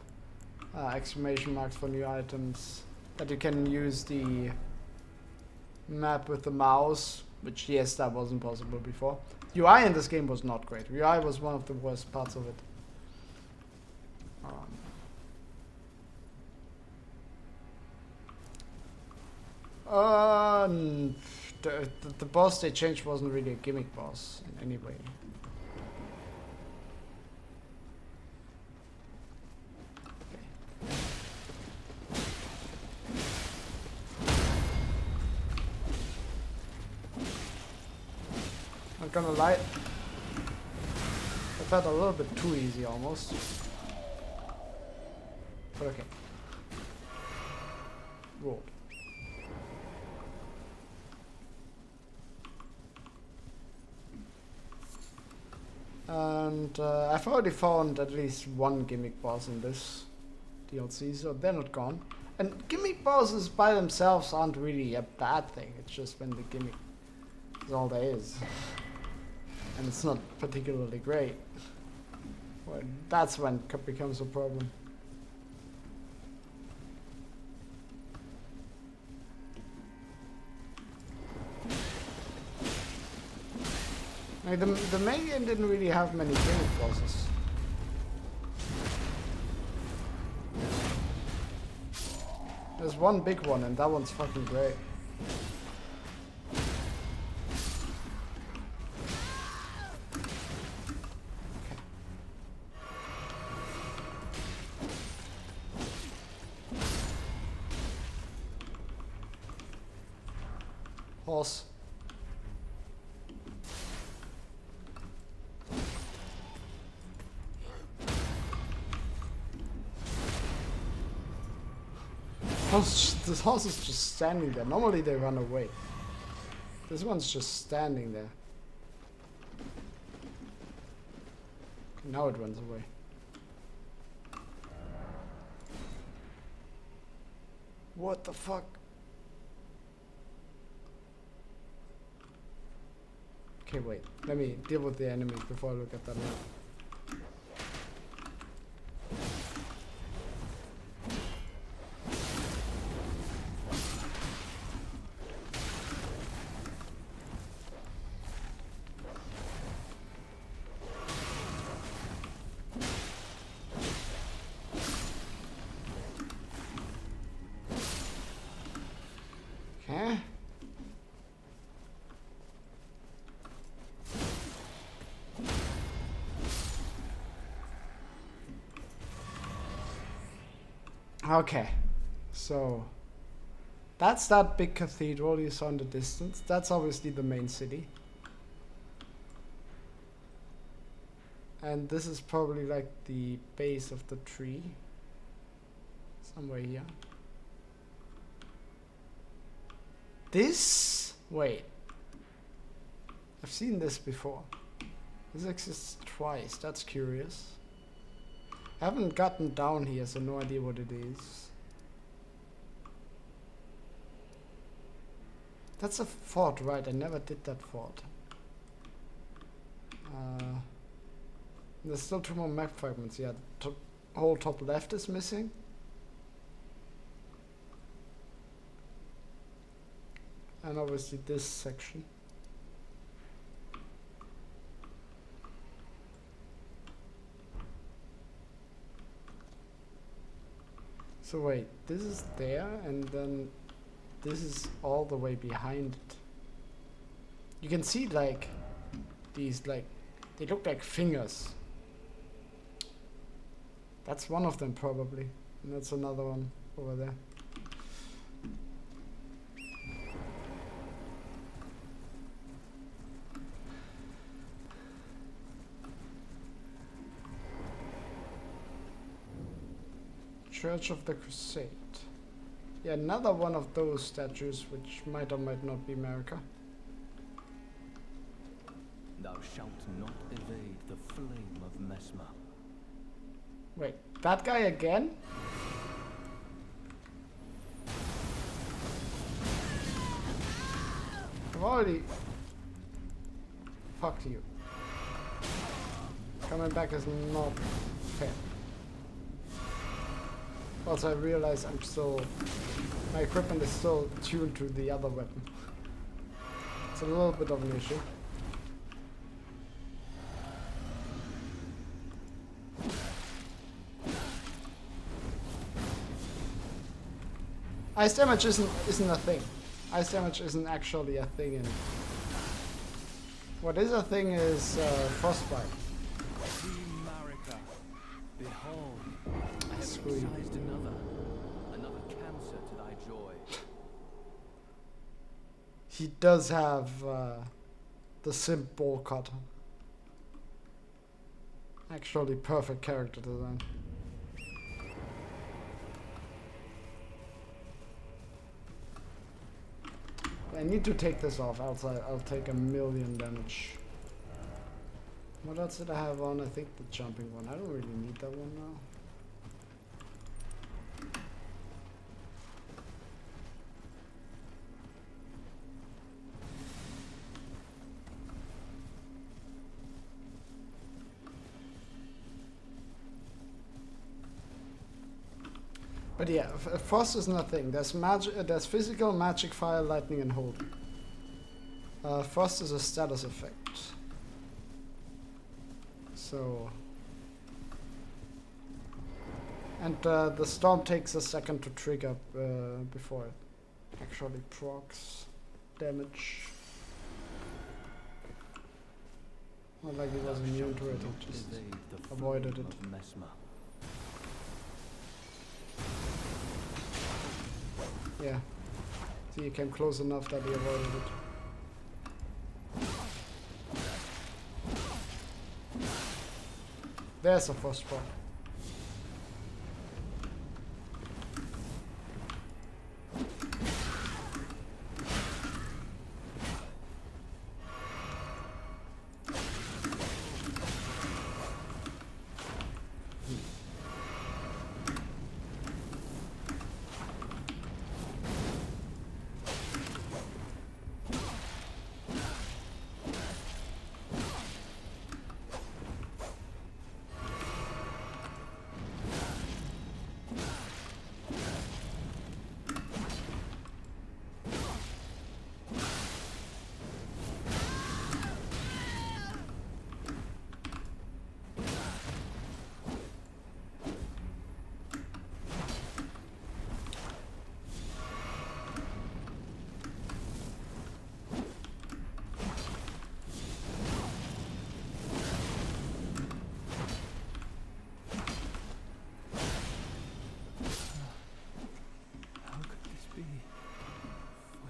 exclamation marks for new items, that you can use the map with the mouse, which yes, that wasn't possible before. UI in this game was not great. UI was one of the worst parts of it. The boss they changed wasn't really a gimmick boss in any way. Not gonna lie, I felt a little bit too easy almost. But okay. Rolled. And I've already found at least one gimmick boss in this DLC, so they're not gone. And gimmick bosses by themselves aren't really a bad thing, it's just when the gimmick is all there is. And it's not particularly great. Well, that's when it becomes a problem. Like the main game didn't really have many gimmick bosses. There's one big one and that one's fucking great. Horse. This horse is just standing there. Normally they run away. This one's just standing there. Now it runs away. What the fuck? Okay, wait. Let me deal with the enemies before I look at that map. Okay. Okay, so that's that big cathedral you saw in the distance. That's obviously the main city. And this is probably like the base of the tree. Somewhere here. This? Wait. I've seen this before. This exists twice. That's curious. I haven't gotten down here, so no idea what it is. That's a fort, right? I never did that fort. There's still 2 more map fragments. Yeah, the whole top left is missing. And obviously this section. So wait, this is there, and then this is all the way behind it. You can see like these, like, they look like fingers. That's one of them probably, and that's another one over there. Church of the Crusade. Yeah, another one of those statues which might or might not be America. Thou shalt not evade the flame of Mesmer. Wait, that guy again? I've already fucked you. Coming back is not fair. Also, I realize I'm still... my equipment is still tuned to the other weapon. It's a little bit of an issue. Ice damage isn't a thing. Ice damage isn't actually a thing in... What is a thing is frostbite. Behold, I swear. Another cancer to thy joy. He does have the simp ball cut. Actually perfect character design. I need to take this off, else I'll take 1,000,000 damage. What else did I have on? I think the jumping one. I don't really need that one now. But yeah, frost is nothing. There's magic. There's physical, magic, fire, lightning, and holding. Frost is a status effect. So, and the storm takes a second to trigger before it actually procs damage. Not like he was immune to it, he just avoided it. Yeah. See, he came close enough that he avoided it. There's a frost spot.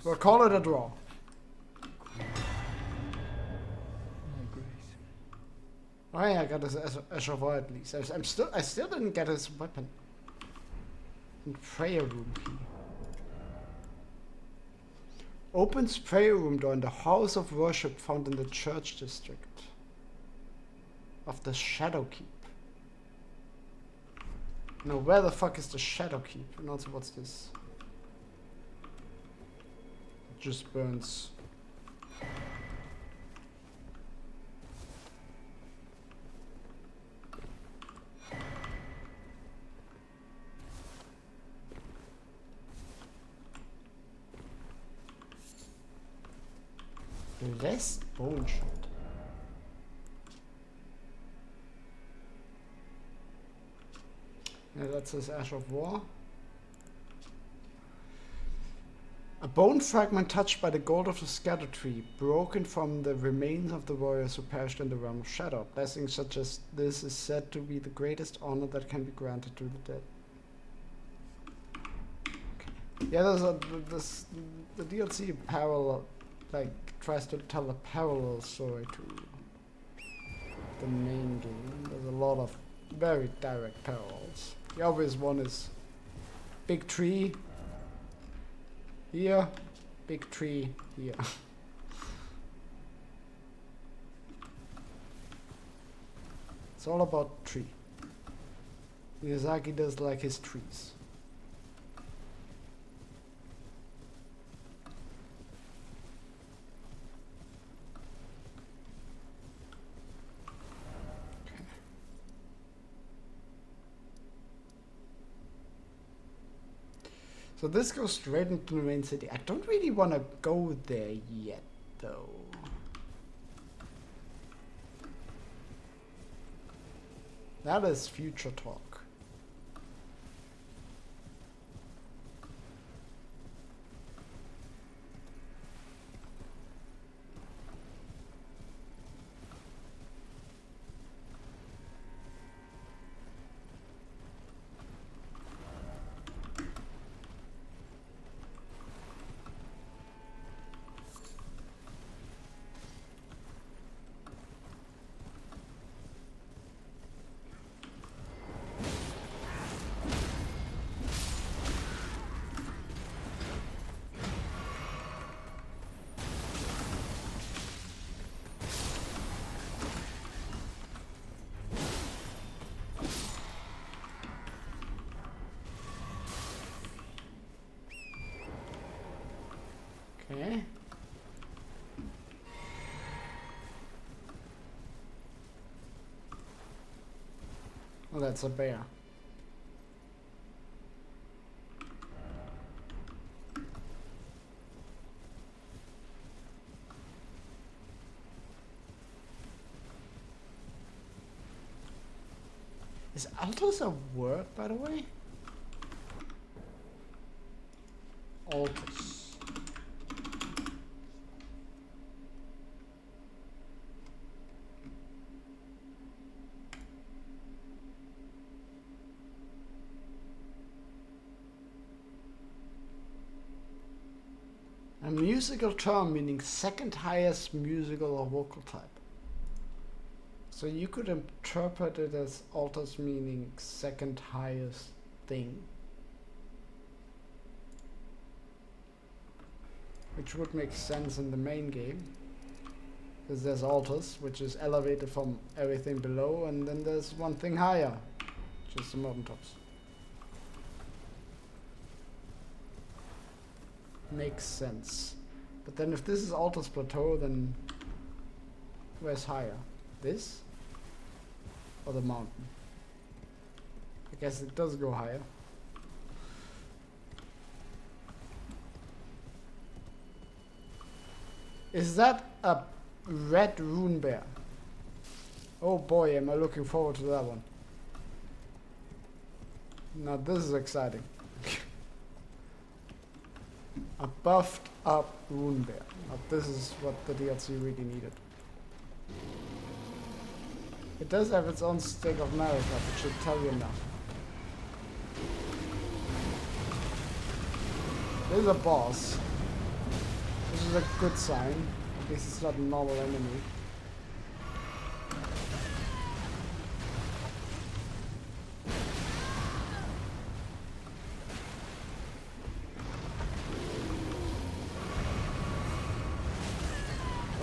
We'll call it a draw. My grace. Oh yeah, I got his Eshava at least. I still didn't get his weapon. And prayer room key. Opens prayer room door in the house of worship found in the church district of the Shadow Keep. Now where the fuck is the Shadow Keep? And also what's this? It just burns. Blessed bone shot. Yeah, that's his Ash of War. A bone fragment touched by the gold of the scatter tree, broken from the remains of the warriors who perished in the realm of shadow. Blessings such as this is said to be the greatest honor that can be granted to the dead. Okay. Yeah, the DLC parallel, like, tries to tell a parallel story to the main game. There's a lot of very direct parallels. The obvious one is big tree here, big tree here. It's all about tree. Miyazaki does like his trees. So this goes straight into the main city. I don't really want to go there yet, though. That is future talk. Okay. Well, that's a bear. Is Altos a word, by the way? Altos. A musical term meaning second highest musical or vocal type. So you could interpret it as Altos meaning second highest thing. Which would make sense in the main game. Because there's Altos, which is elevated from everything below, and then there's one thing higher, which is the mountaintops. Makes sense. But then if this is Altos Plateau, then where's higher? This? Or the mountain? I guess it does go higher. Is that a red rune bear? Oh boy, am I looking forward to that one. Now this is exciting. A buffed up rune bear. Now this is what the DLC really needed. It does have its own stick of Marika, which should tell you enough. This is a boss. is a good sign. At least it's not a normal enemy.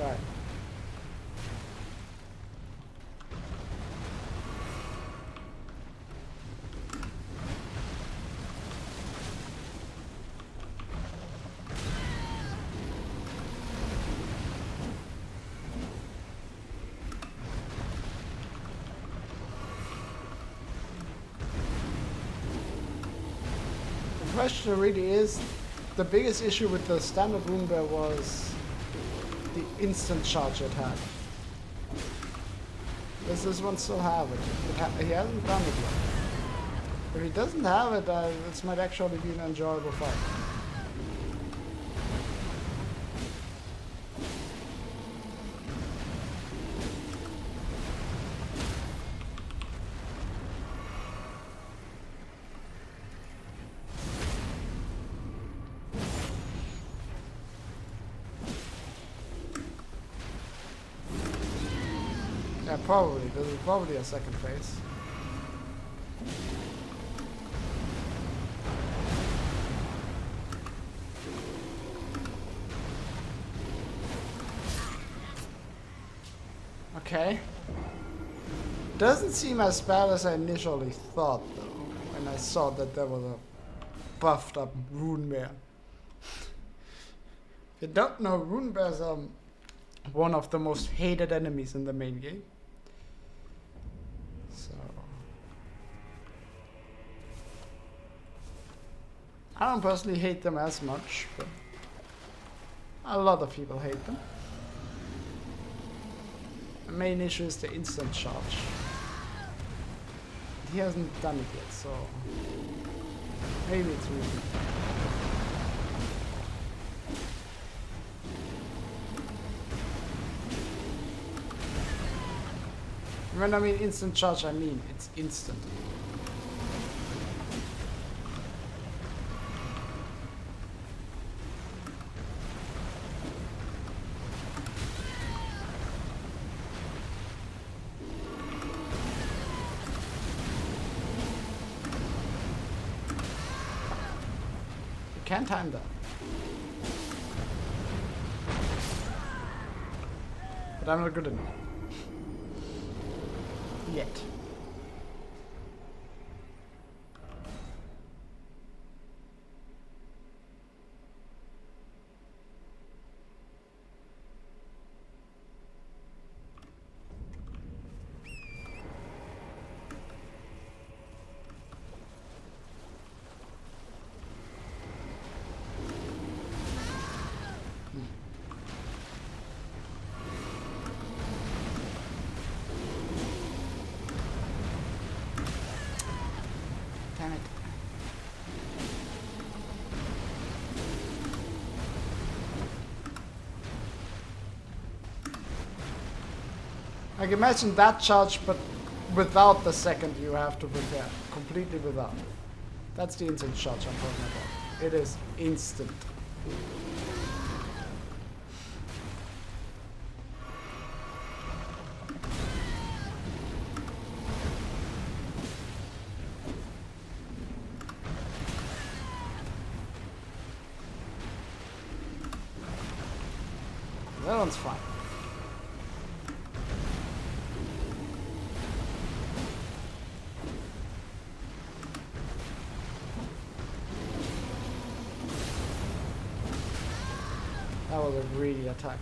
Right. The question really is, the biggest issue with the standard rune bear was the instant charge it had. Does this one still have it? He hasn't done it yet. If he doesn't have it, this might actually be an enjoyable fight. Yeah, probably. There's probably a second phase. Okay. Doesn't seem as bad as I initially thought, though, when I saw that there was a buffed up rune bear. If you don't know, rune bears are one of the most hated enemies in the main game. So I don't personally hate them as much, but a lot of people hate them. The main issue is the instant charge. He hasn't done it yet, so maybe it's reasonable. When I mean instant charge, I mean it's instant. You can time that. But I'm not good enough. Yet. Damn it. Like imagine that charge, but without the second you have to prepare. Completely without. That's the instant charge I'm talking about. It is instant. That one's fine. That was a greedy attack.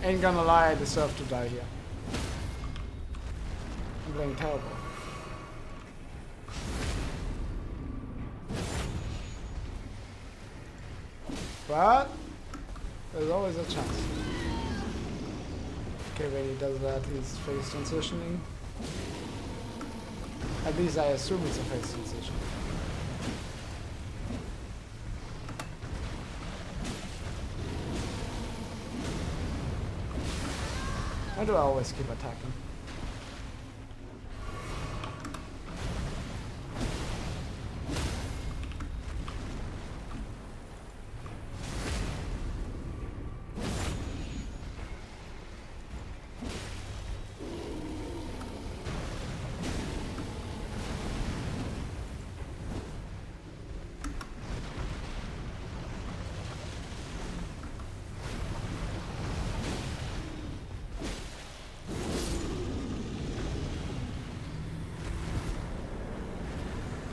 Ain't gonna lie, I deserve to die here. I'm playing terrible. But there's always a chance. Okay, when he does that, he's phase transitioning. At least I assume it's a phase transition. Why do I always keep attacking?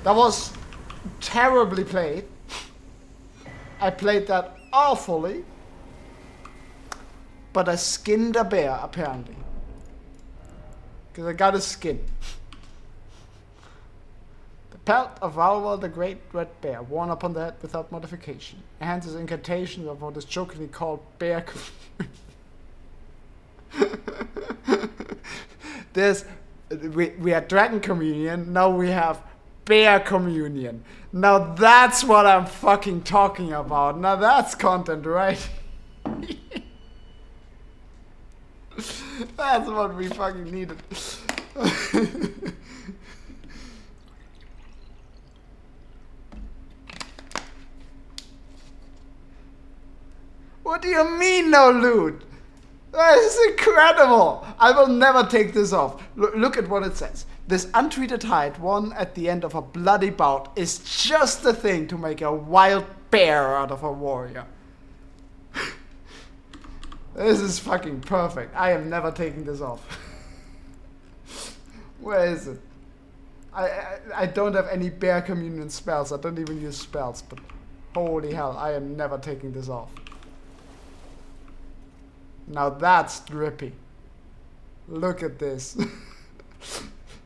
That was terribly played. I played that awfully. But I skinned a bear, apparently. Because I got a skin. The pelt of Valwal the Great Red Bear, worn upon the head without modification. Enhances incantations of what is jokingly called bear we had Dragon Communion, now we have Bear Communion. Now that's what I'm fucking talking about. Now that's content, right? That's what we fucking needed. What do you mean no loot? This is incredible! I will never take this off. Look at what it says. This untreated hide, one at the end of a bloody bout, is just the thing to make a wild bear out of a warrior. This is fucking perfect. I am never taking this off. Where is it? I don't have any bear communion spells. I don't even use spells, but holy hell, I am never taking this off. Now that's drippy. Look at this.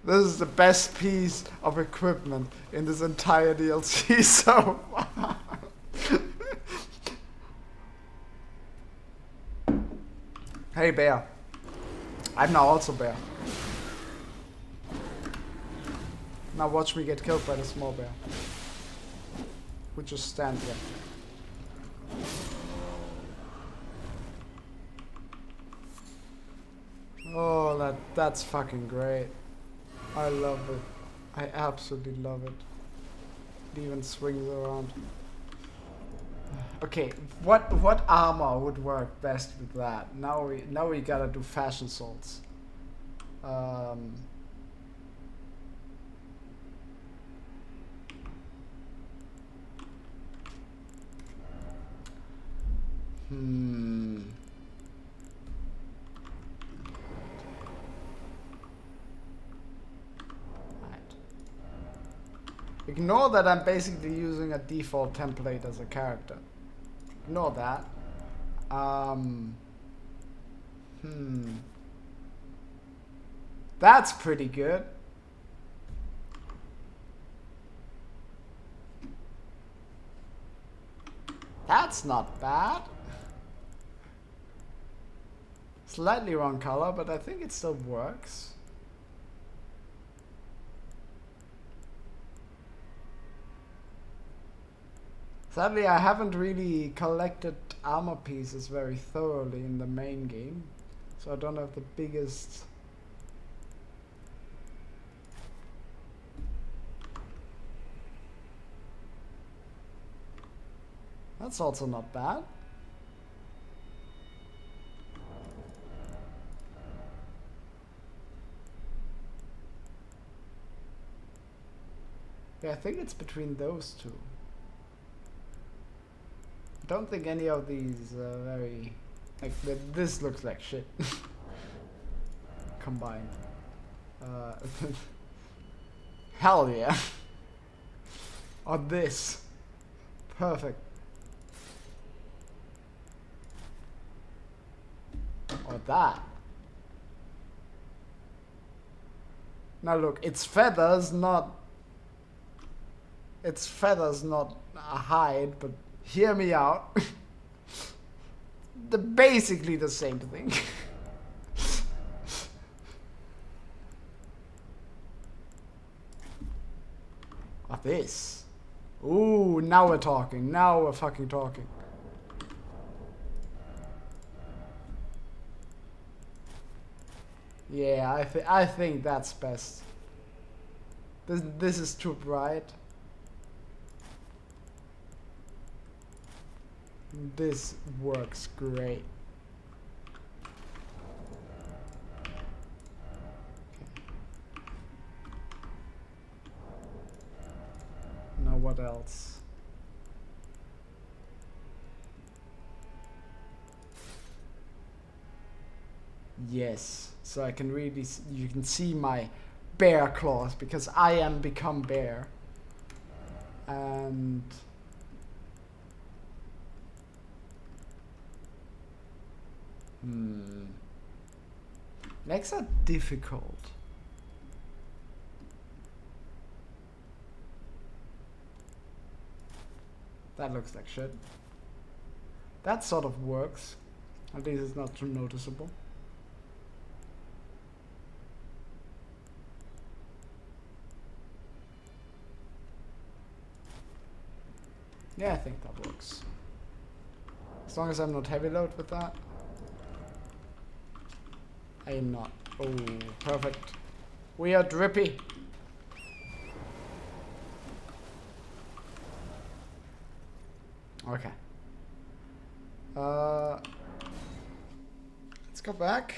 This is the best piece of equipment in this entire DLC so far. Hey bear. I'm now also bear. Now watch me get killed by the small bear. We just stand there. Oh, that's fucking great. I love it. I absolutely love it. It even swings around. Okay, what armor would work best with that? Now we gotta do fashion swords. Ignore that I'm basically using a default template as a character. Ignore that. That's pretty good. That's not bad. Slightly wrong color, but I think it still works. Sadly, I haven't really collected armor pieces very thoroughly in the main game, so I don't have the biggest... That's also not bad. Yeah, I think it's between those two. I don't think any of these are very... Like, this looks like shit. Combined. Hell yeah. Or this. Perfect. Or that. Now look, it's feathers, not... It's feathers, not a hide, but hear me out. They're basically the same thing. Or this. Ooh, now we're talking. Now we're fucking talking. Yeah, I think that's best. This is too bright. This works great. Okay. Now what else? Yes, so I can really you can see my bear claws because I am become bear. And legs are difficult. That looks like shit. That sort of works. At least it's not too noticeable. Yeah, I think that works. As long as I'm not heavy load with that. I am not. Oh, perfect. We are drippy. Okay. Let's go back.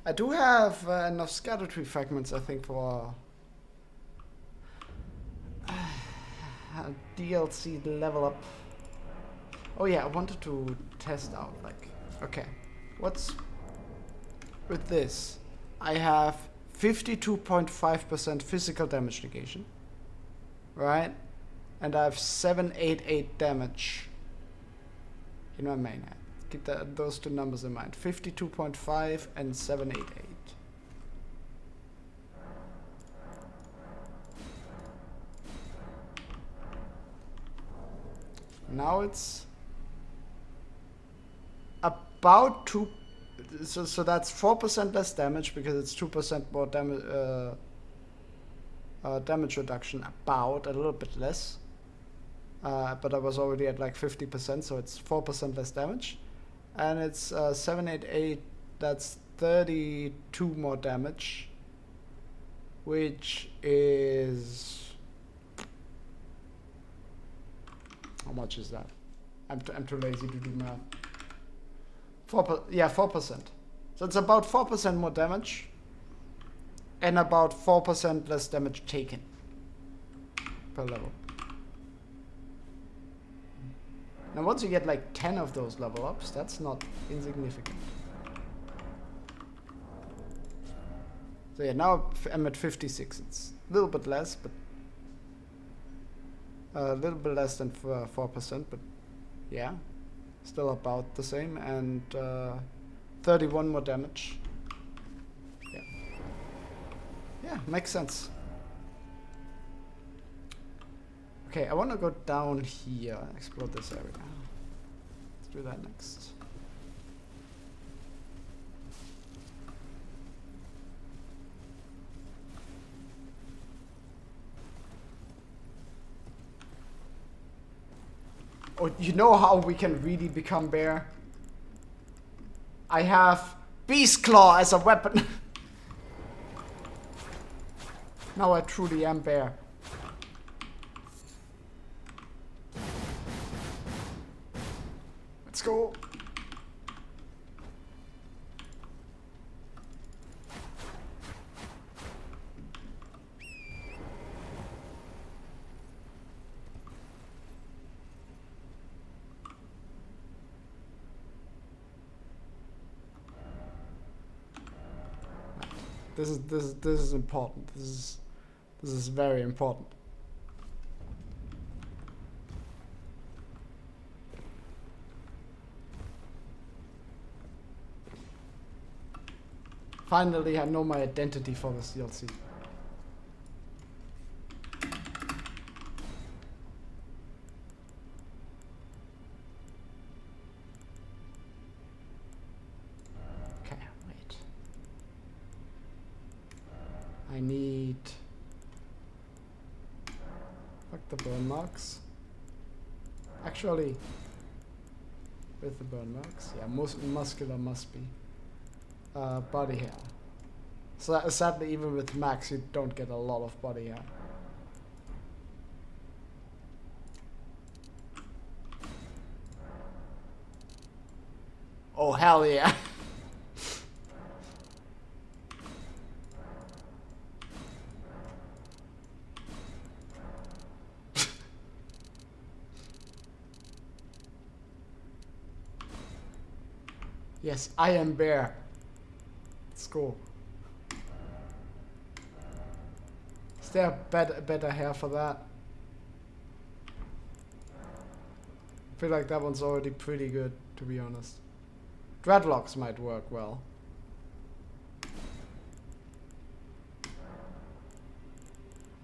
I do have enough scatter tree fragments, I think, for DLC level up. Oh yeah, I wanted to test out, like, okay, what's with this? I have 52.5% physical damage negation, right? And I have 788 damage in my main hand. Keep those two numbers in mind. 52.5 and 788. Now it's about 2. So that's 4% less damage because it's 2% more damage. Damage reduction, about a little bit less. But I was already at like 50%, so it's 4% less damage. And it's 788, that's 32 more damage, which is, how much is that? I'm too lazy to do math. 4%. So it's about 4% more damage and about 4% less damage taken per level. Now once you get like 10 of those level ups, that's not insignificant. So yeah, now I'm at 56. It's a little bit less, but a little bit less than 4%, but yeah, still about the same. And 31 more damage. Yeah. Yeah, makes sense. Okay, I want to go down here and explore this area. Let's do that next. Oh, you know how we can really become bear? I have Beast Claw as a weapon. Now I truly am bear. Let's go. This is important. This is very important. Finally, I know my identity for this DLC. Okay, wait. I need... Fuck the burn marks. Actually, with the burn marks, yeah, muscular must be. Body hair. So sadly, even with max, you don't get a lot of body hair. Oh hell yeah! Yes, I am bear. Let's go. Is there better hair for that? I feel like that one's already pretty good, to be honest. Dreadlocks might work well.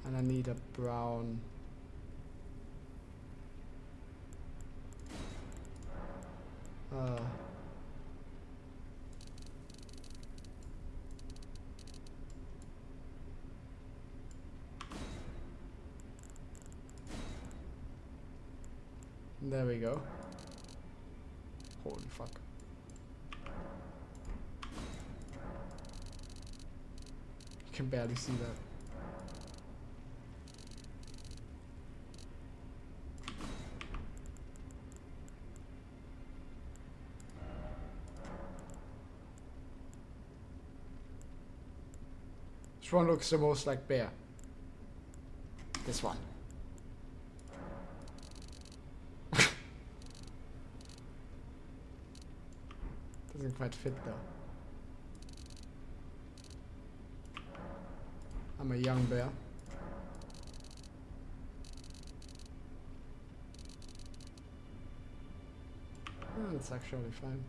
And I need a brown. There we go. Holy fuck. You can barely see that. Which one looks the most like bear? This one. Doesn't quite fit though. I'm a young bear. Oh, it's actually fine.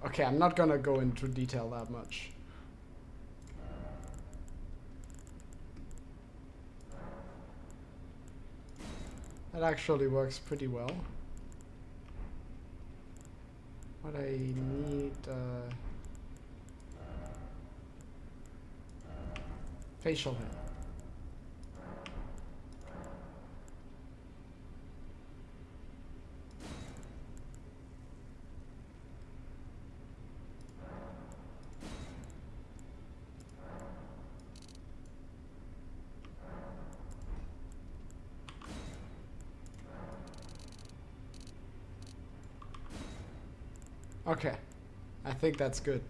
Okay, I'm not gonna go into detail that much. That actually works pretty well. What I need, facial hair. Okay, I think that's good.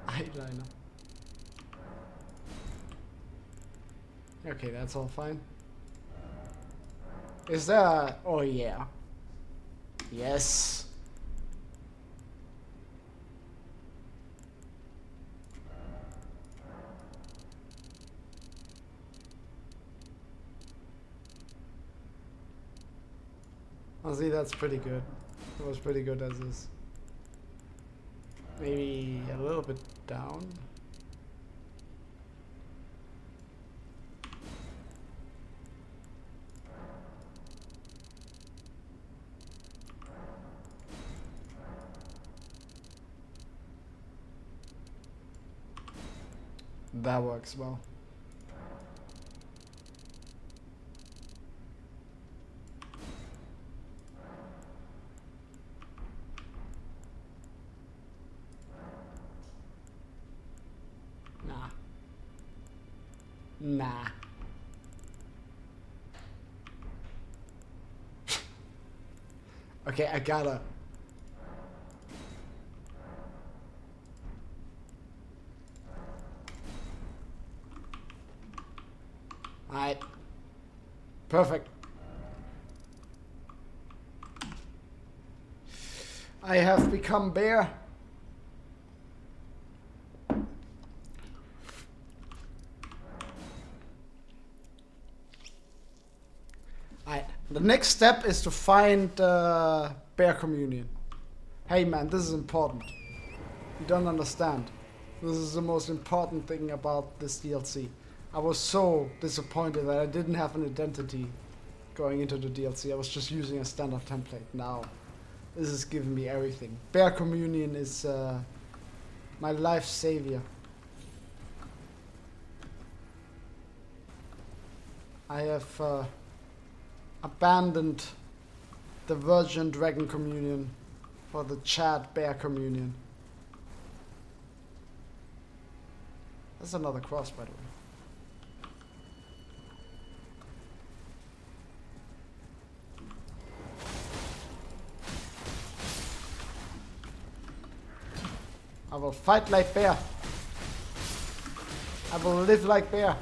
Eyeliner. Okay, that's all fine. Is there a... Oh yeah. Yes. Honestly, that's pretty good. It was pretty good as is. Maybe a little bit down. That works well. Nah. Okay, I gotta. Alright. Perfect. I have become bear. The next step is to find Bear Communion. Hey man, this is important. You don't understand. This is the most important thing about this DLC. I was so disappointed that I didn't have an identity going into the DLC. I was just using a standard template. Now, this is giving me everything. Bear Communion is my life savior. I have abandoned the Virgin Dragon Communion for the Chad Bear Communion. That's another cross, by the way. I will fight like bear. I will live like bear.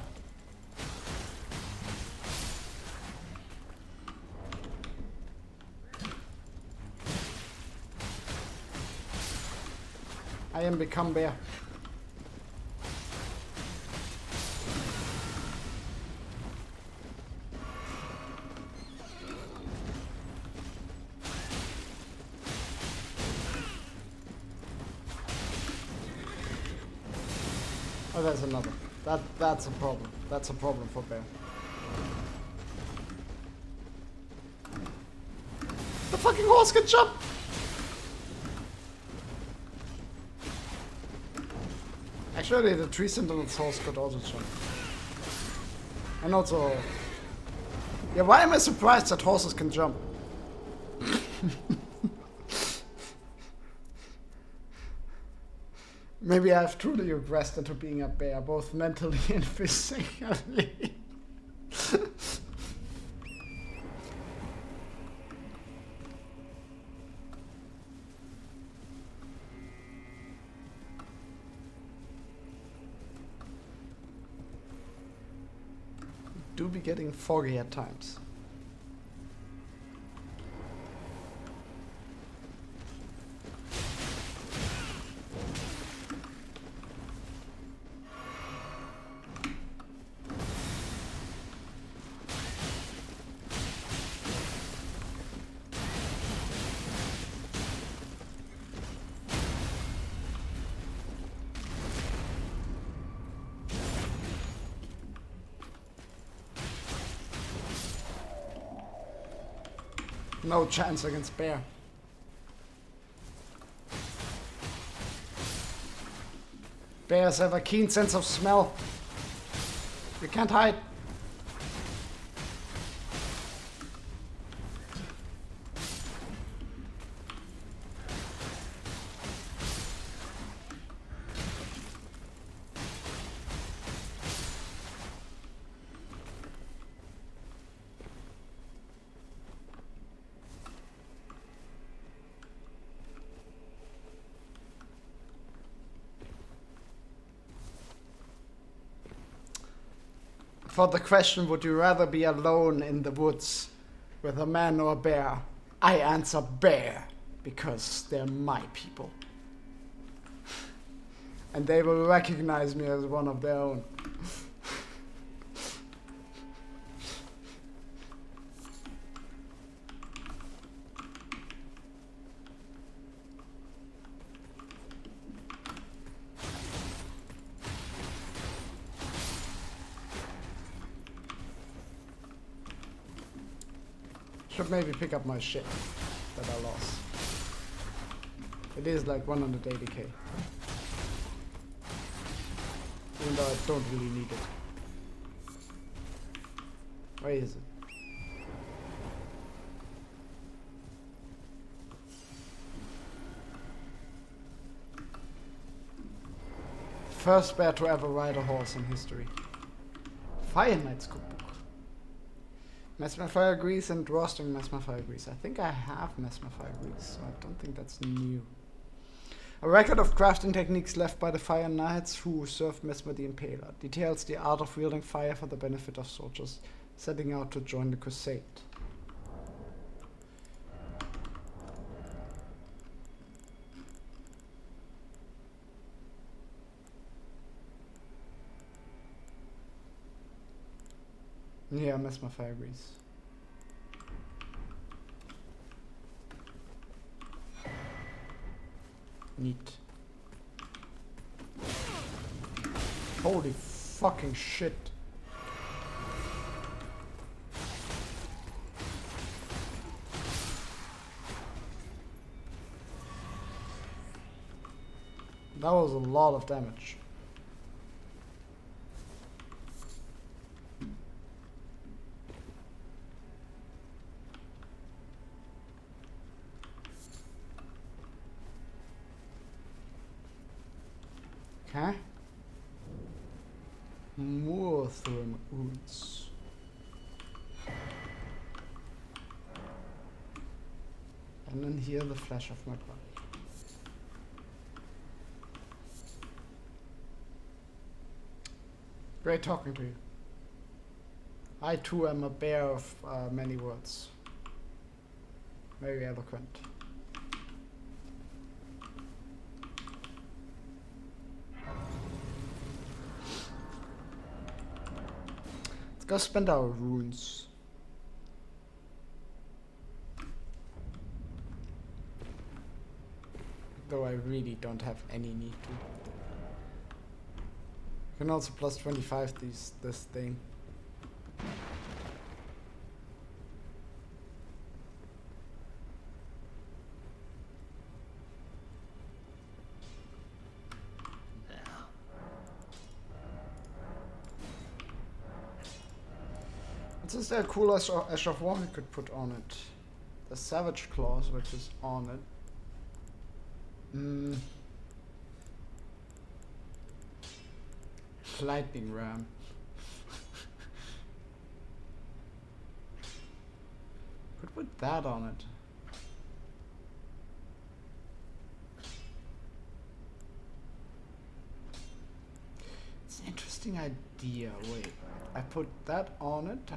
I am become bear. Oh, there's another. That's a problem. That's a problem for bear. The fucking horse can jump! Actually, the tree sentinel's horse could also jump. And also... Yeah, why am I surprised that horses can jump? Maybe I've truly regressed into being a bear, both mentally and physically. Do be getting foggy at times. No chance against bear. Bears have a keen sense of smell. You can't hide. For the question, would you rather be alone in the woods with a man or a bear? I answer bear, because they're my people. And they will recognize me as one of their own. Should maybe pick up my shit that I lost. It is like 180k. Even though I don't really need it. Where is it? First bear to ever ride a horse in history. Fire Knight's cookbook. Mesmer Fire Grease and Roasting Mesmer Fire Grease. I think I have Mesmer Fire Grease, so I don't think that's new. A record of crafting techniques left by the Fire Knights who served Mesmer the Impaler. Details the art of wielding fire for the benefit of soldiers setting out to join the crusade. Yeah, Mesmer Fire Grease. Neat. Holy fucking shit. That was a lot of damage. Okay. More thermal wounds. And then here the flesh of my body. Great talking to you. I too am a bear of many words. Very eloquent. Go spend our runes. Though I really don't have any need to. You can also plus 25 this thing. Is there a cool Ash of War we could put on it? The Savage Claws, which is on it. Lightning Ram. Could put that on it. It's an interesting idea. Wait, I put that on it.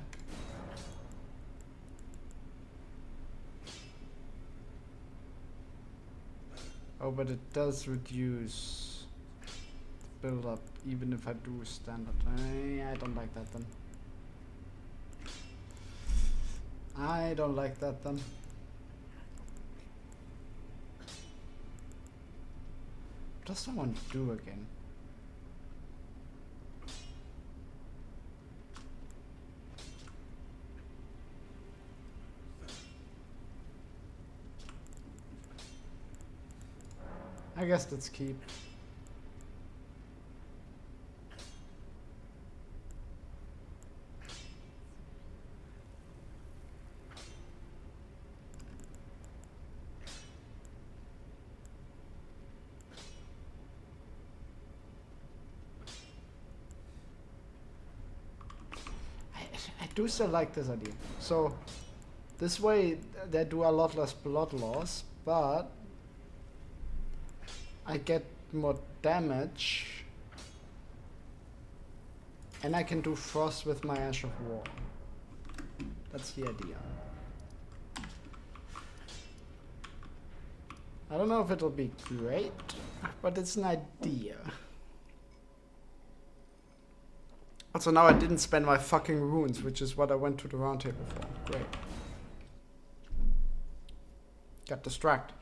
Oh, but it does reduce the build up, even if I do standard. I don't like that then. I don't like that then. What does someone do again? I guess let's keep. I do still like this idea. So this way they do a lot less blood loss, but I get more damage, and I can do frost with my Ash of War. That's the idea. I don't know if it'll be great, but it's an idea. Also, now I didn't spend my fucking runes, which is what I went to the round table for. Great. Got distracted.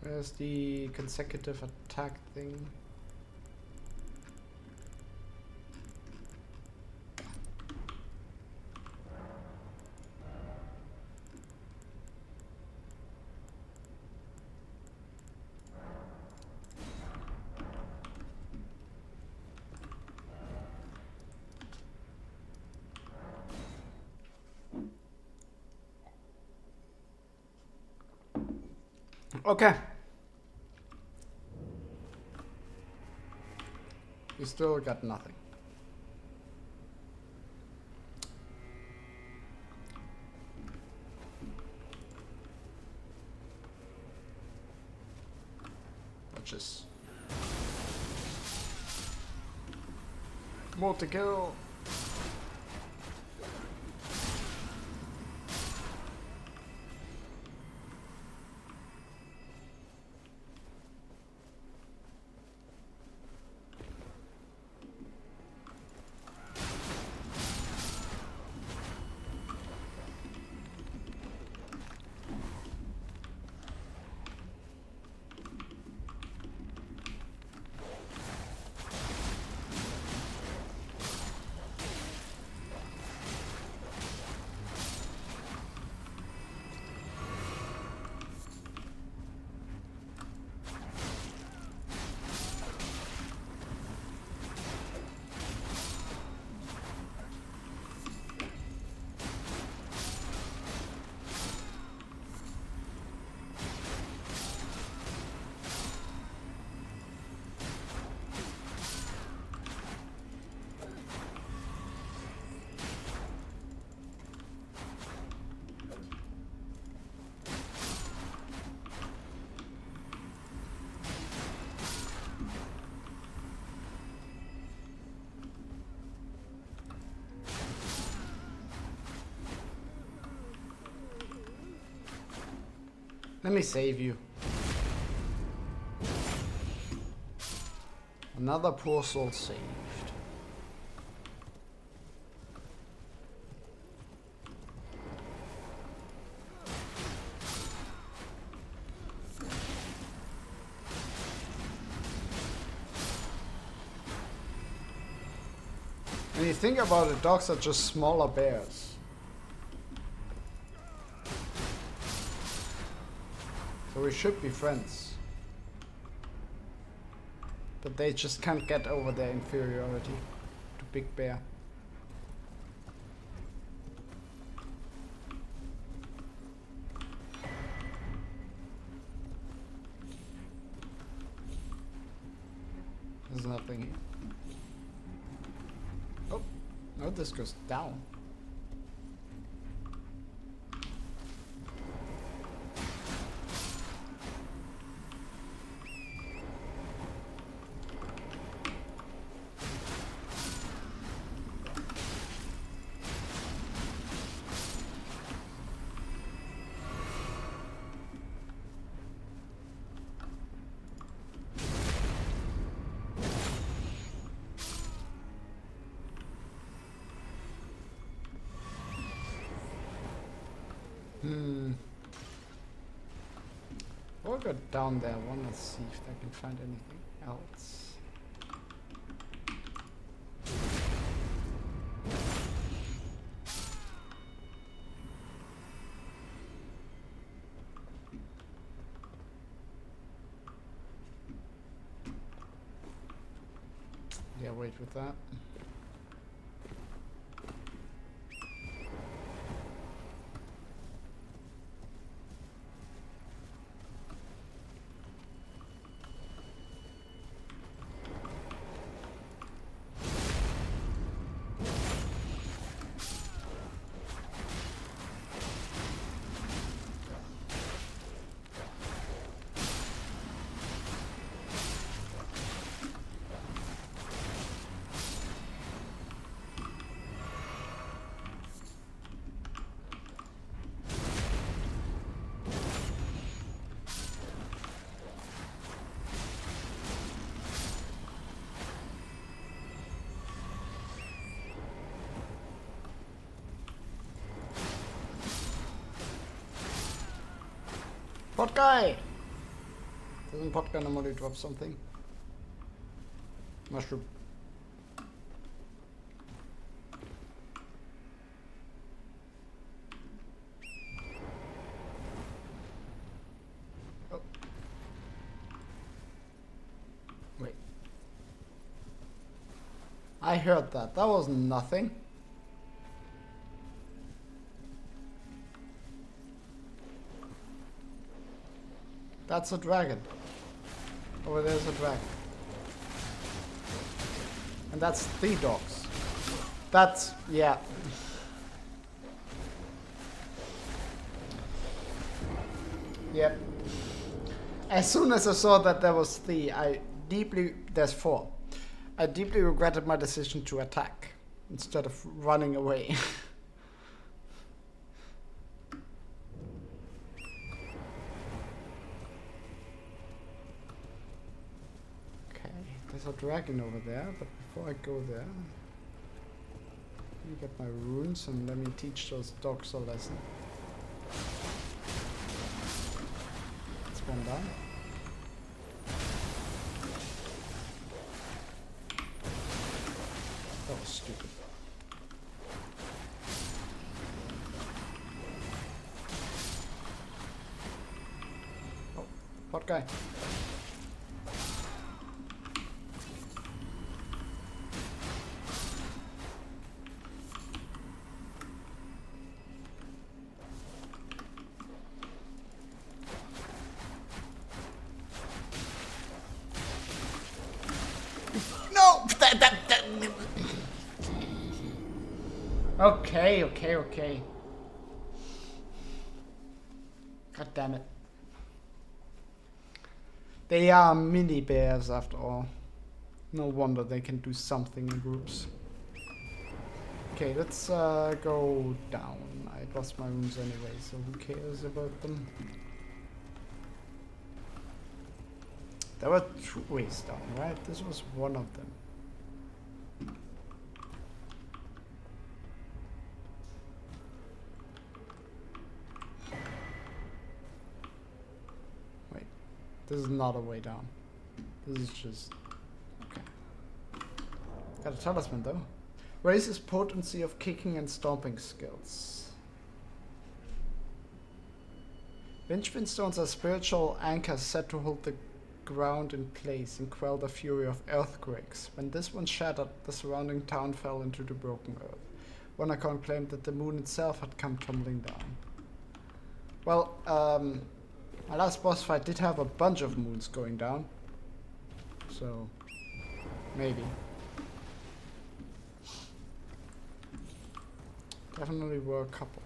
Where's the consecutive attack thing? Okay. We still got nothing. Which is more to kill. Let me save you. Another poor soul saved. When you think about it, dogs are just smaller bears. So we should be friends. But they just can't get over their inferiority to Big Bear. There's nothing here. Oh, no, this goes down. We'll go down there. Let's see if I can find anything else. Yeah, wait with that. Pot guy! Doesn't pot guy normally drop something? Mushroom. Oh. Wait. I heard that. That was nothing. That's a dragon. Over there's a dragon. And that's 3 dogs. That's, yeah. Yep. As soon as I saw that there was 3, there's 4. I deeply regretted my decision to attack instead of running away. There's a dragon over there, but before I go there, let me get my runes and let me teach those dogs a lesson. That's one down. That was stupid. Oh, pot guy. Okay. God damn it. They are mini bears after all. No wonder they can do something in groups. Okay, let's go down. I lost my runes anyway, so who cares about them? There were 2 ways down, right? This was one of them. Wait, this is not a way down. This is just... okay. Got a talisman though. Raises potency of kicking and stomping skills. Linchpin stones are spiritual anchors set to hold the ground in place and quell the fury of earthquakes. When this one shattered, the surrounding town fell into the broken earth. One account claimed that the moon itself had come tumbling down. Well, my last boss fight did have a bunch of moons going down. So, maybe. Definitely were a couple.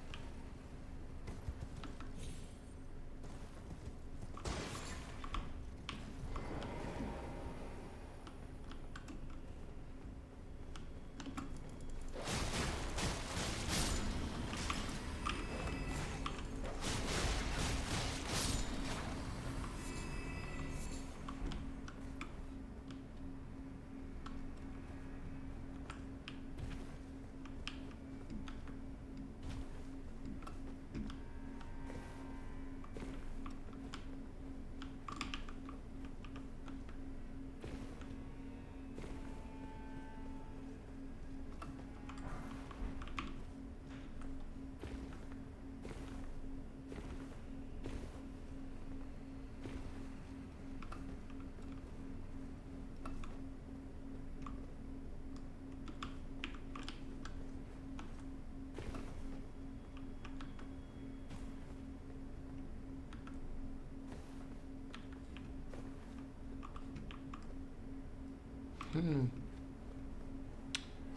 Let's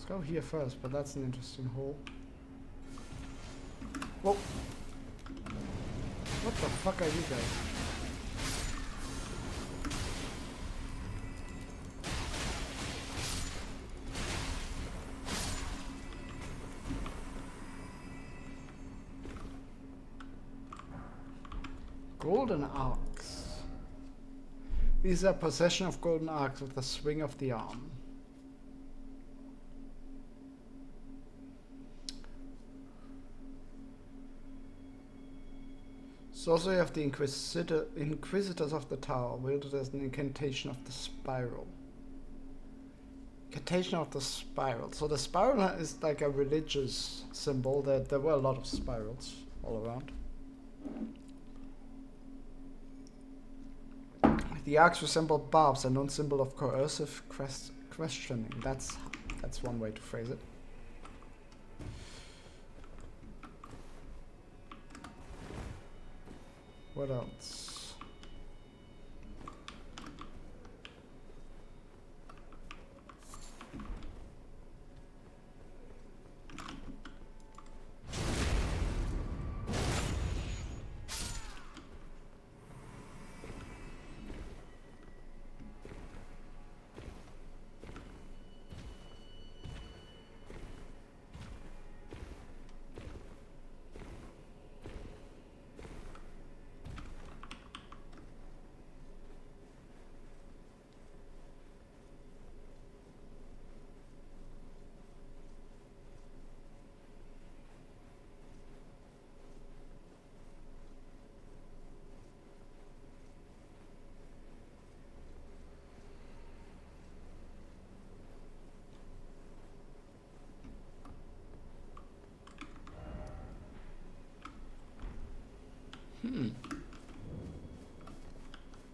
go here first, but that's an interesting hole. Whoa! What the fuck are you guys? Golden arcs. These are possession of golden arcs with the swing of the arm. Sorcery of the Inquisitors of the Tower, wielded as an incantation of the spiral. Incantation of the spiral. So the spiral is like a religious symbol. There were a lot of spirals all around. The arcs resemble barbs, a known symbol of coercive questioning. That's one way to phrase it. What else?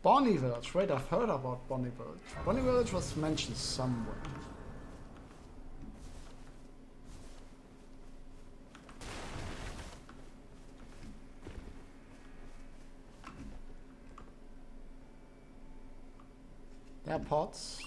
Bonnie Village. Wait, I've heard about Bonnie Village. Bonnie Village was mentioned somewhere. There are pots.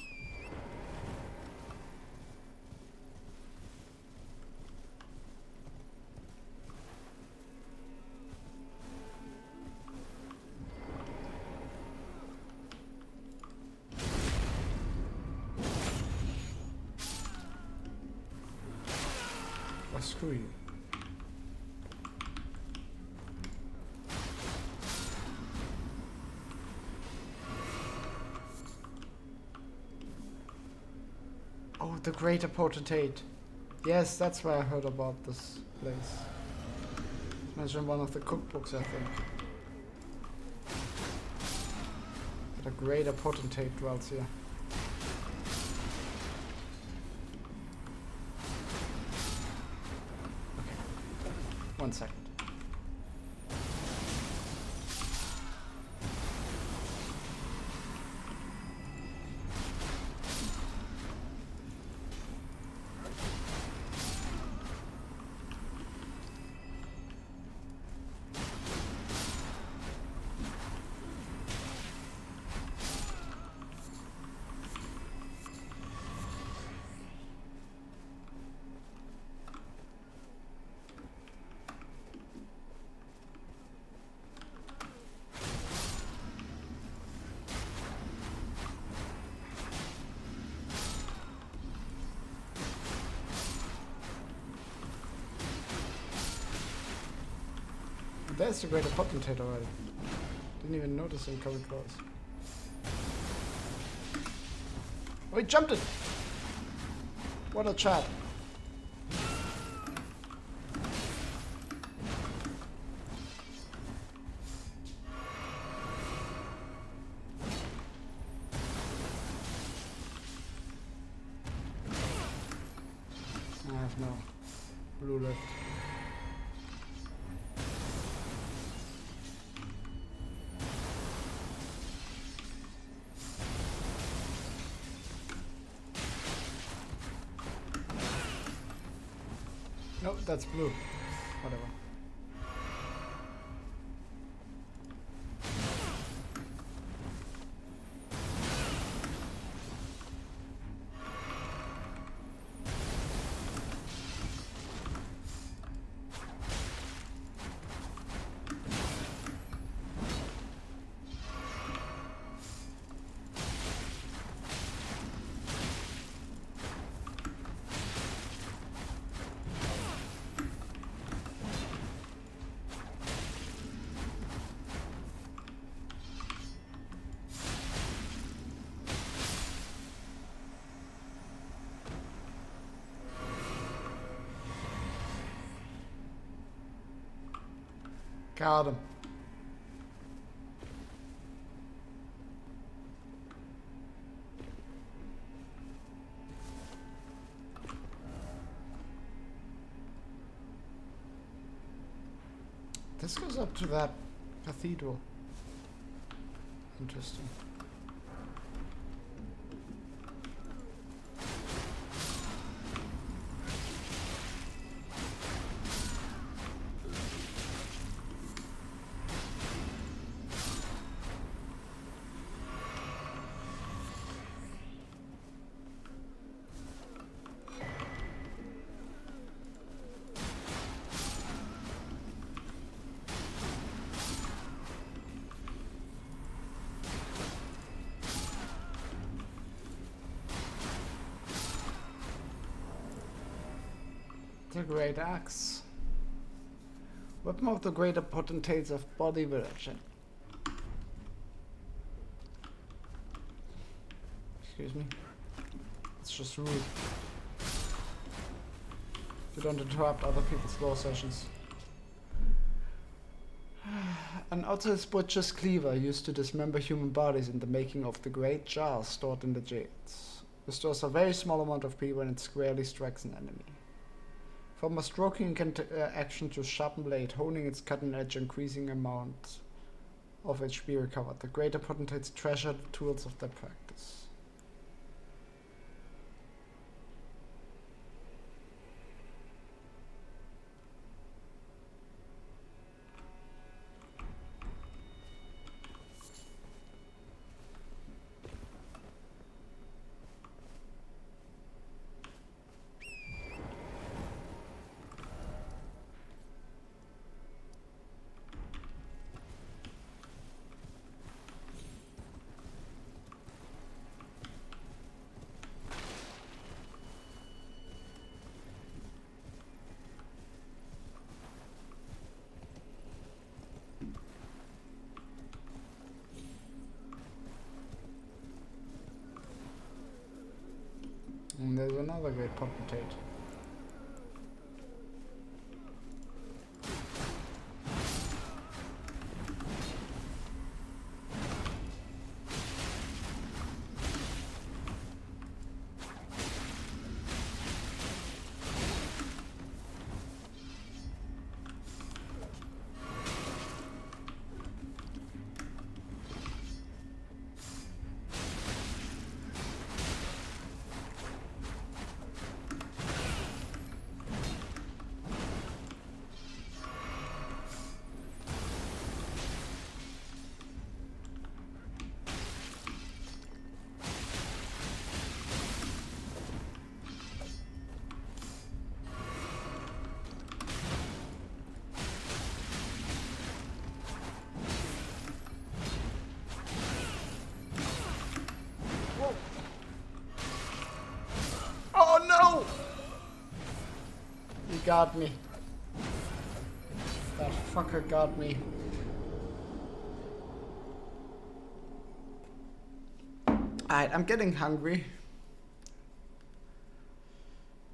Screw you. The Greater Potentate. Yes, that's where I heard about this place. Mentioned in one of the cookbooks, I think. The Greater Potentate dwells here. Okay. 1 second. There's the Greater Potentate already. Didn't even notice him coming close. Oh, he jumped it! What a chat. I have no blue left. No, that's blue. Whatever. Got him. This goes up to that cathedral. Interesting. The Great Axe. Weapon of the Greater Potentates of Body Virgin. Excuse me. It's just rude. You don't interrupt other people's law sessions. An Otter's butcher's cleaver used to dismember human bodies in the making of the great jars stored in the jails. Restores a very small amount of people when it squarely strikes an enemy. From a stroking action to sharpen blade, honing its cutting edge, increasing amount of HP recovered. The Greater Potentates treasure the tools of their practice. there's another great potentate. Oh no! He got me. That fucker got me. Alright, I'm getting hungry.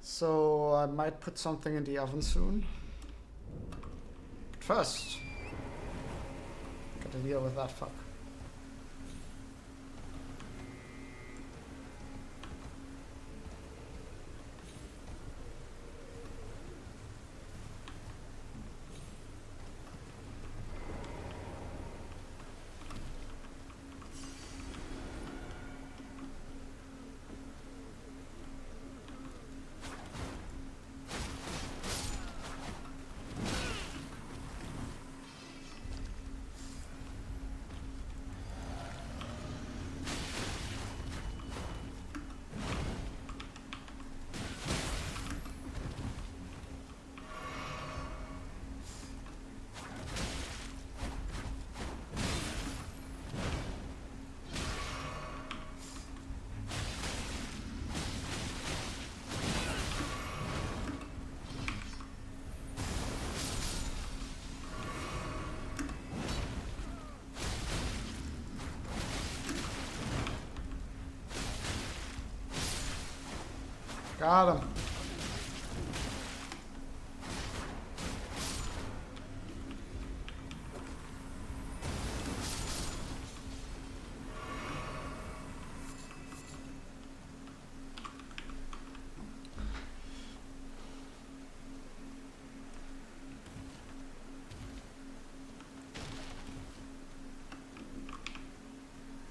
So I might put something in the oven soon. But first, gotta deal with that fuck. Got him.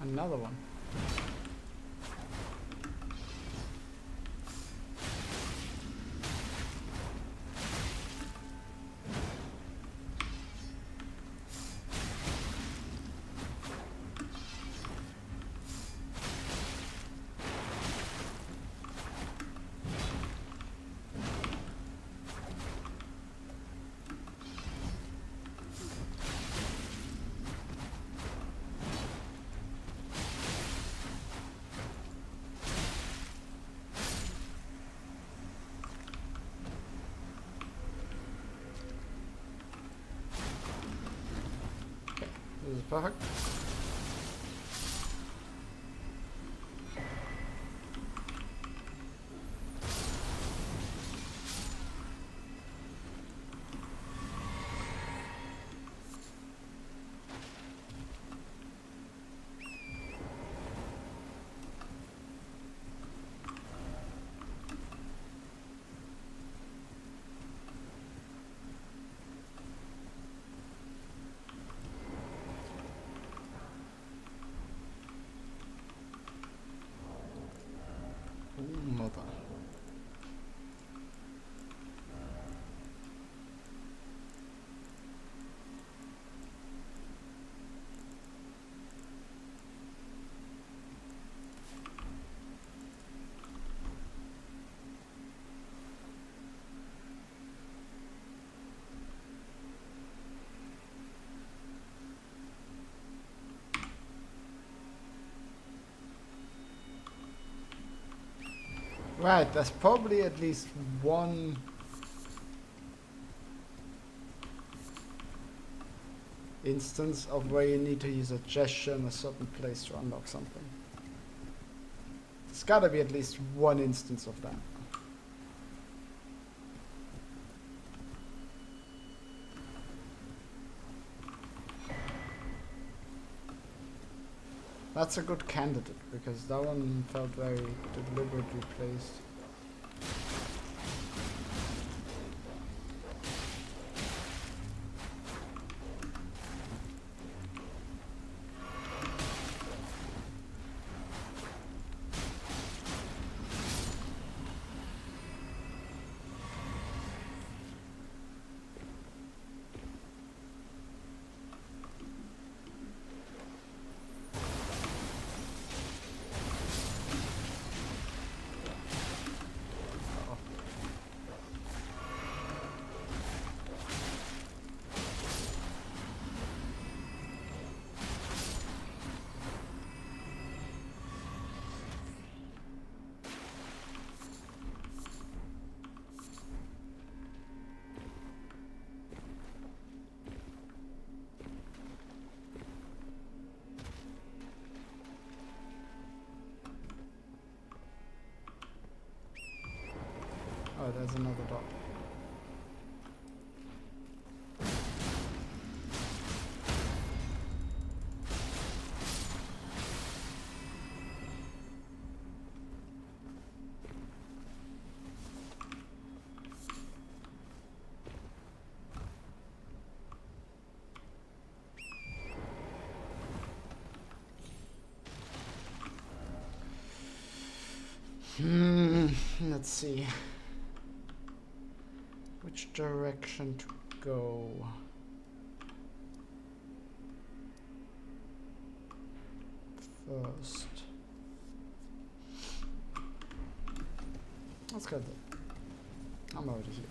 Another one. This is perfect. Mother. Right, there's probably at least one instance of where you need to use a gesture in a certain place to unlock something. There's gotta be at least one instance of that. That's a good candidate, because that one felt very deliberately placed. Oh, there's another dot. Let's see. Which direction to go? First. Let's go there. I'm already here.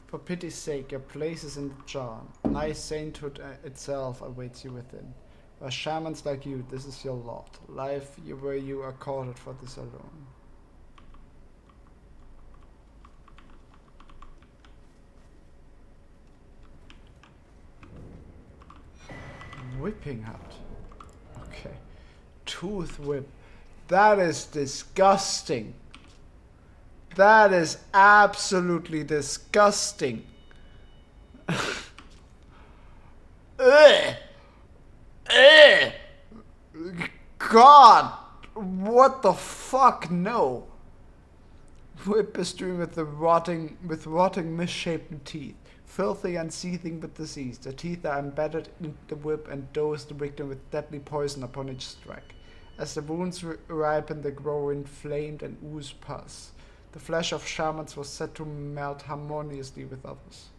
For pity's sake, your place is in the charm. Nice sainthood itself awaits you within. For shamans like you, this is your lot. Life where you are called for this alone. Whipping hut. Okay. Tooth whip. That is disgusting. That is absolutely disgusting. Ugh. Ugh. God, what the fuck? No. Whip is strewn with rotting, misshapen teeth, filthy and seething with disease. The teeth are embedded in the whip and dose the victim with deadly poison upon each strike. As the wounds ripen, they grow inflamed and ooze pus. The flesh of shamans was said to melt harmoniously with others.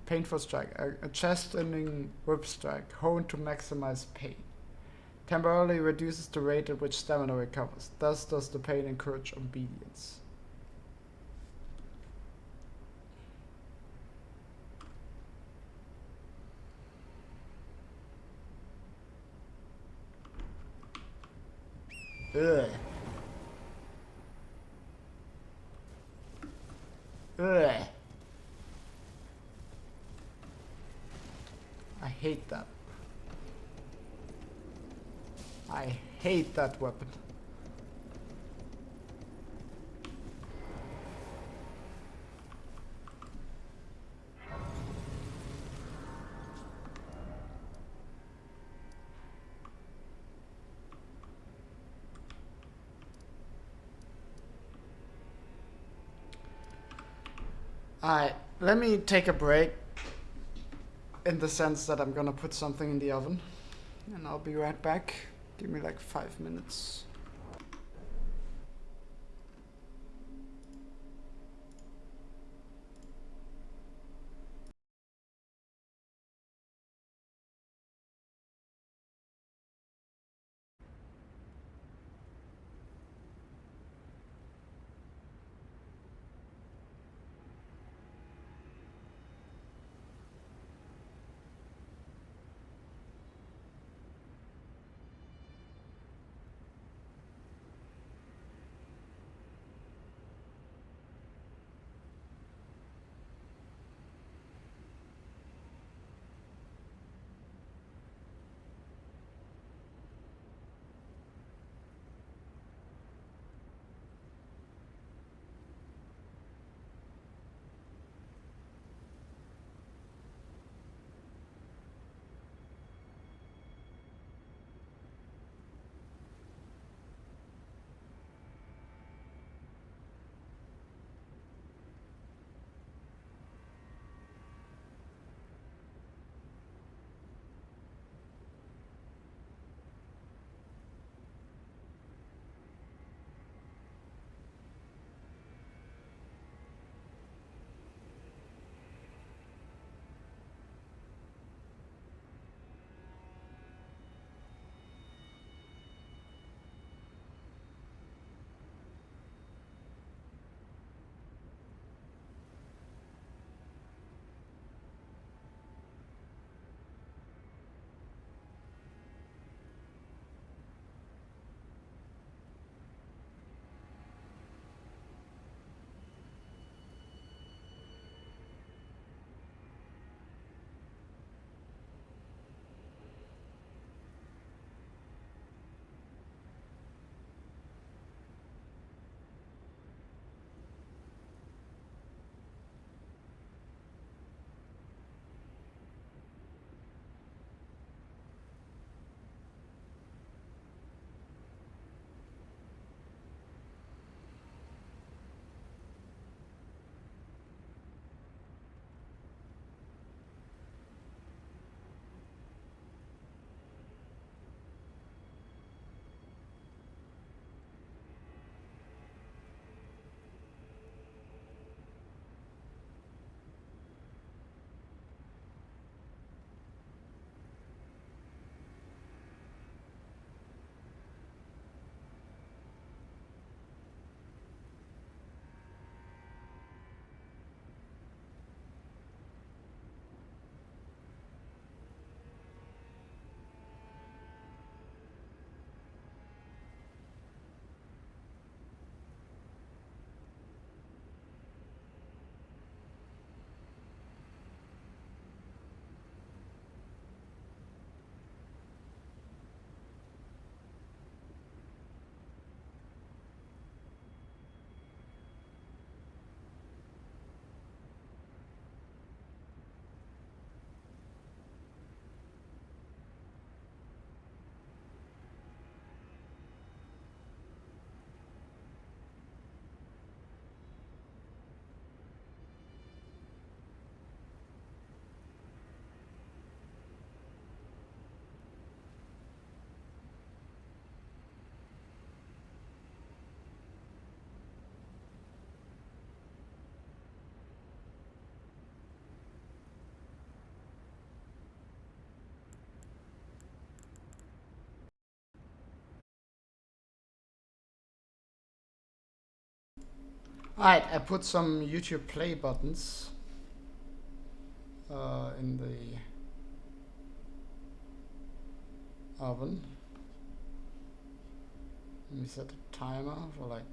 Painful strike. A chastening whip strike, honed to maximize pain. Temporarily reduces the rate at which stamina recovers. Thus does the pain encourage obedience. Ugh. Ugh. I hate that. I hate that weapon. Alright, let me take a break in the sense that I'm gonna put something in the oven and I'll be right back. Give me like 5 minutes. Alright, I put some YouTube play buttons in the oven. Let me set a timer for like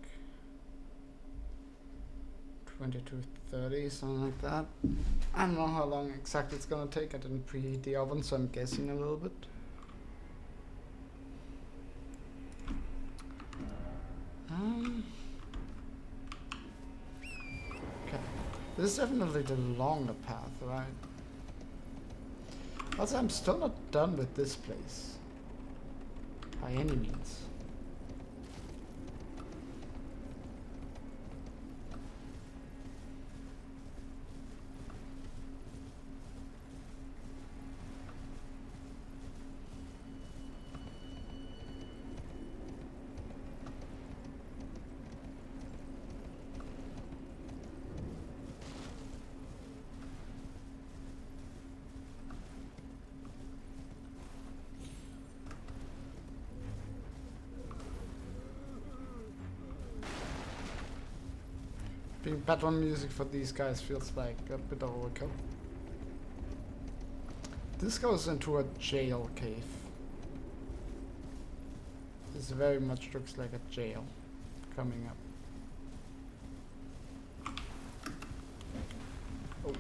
22:30, something like that. I don't know how long exactly it's gonna take. I didn't preheat the oven, so I'm guessing a little bit. Okay, this is definitely the longer path, right? Also, I'm still not done with this place by any means. Being background music for these guys feels like a bit of overkill. This goes into a jail cave. This very much looks like a jail coming up. Oh.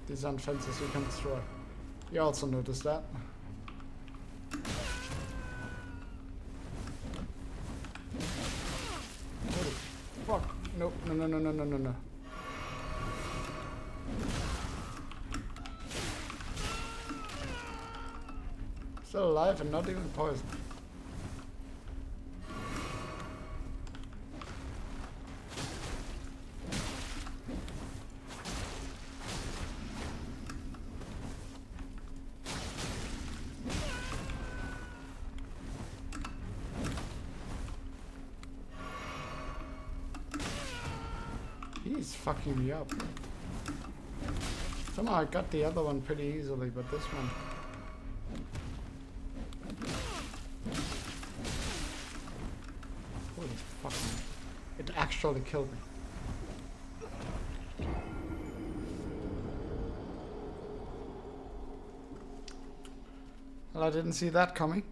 These aren't fences we can destroy. You also noticed that. Holy fuck. Nope. No, no, no, no, no, no, no. Still alive and not even poisoned. He's fucking me up. Somehow I got the other one pretty easily, but this one... Holy fucking... It actually killed me. Well, I didn't see that coming.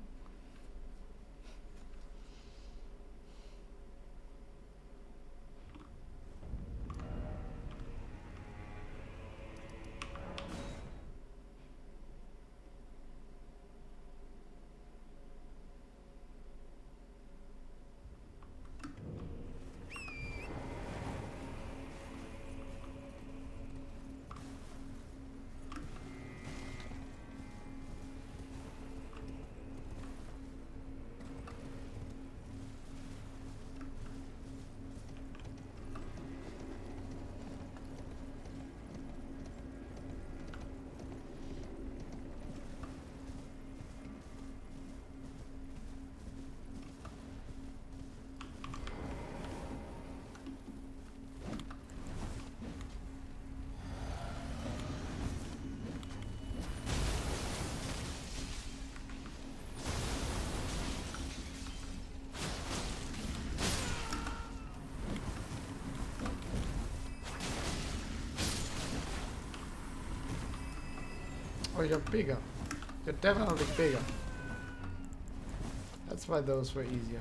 Oh, you're bigger. You're definitely bigger. That's why those were easier.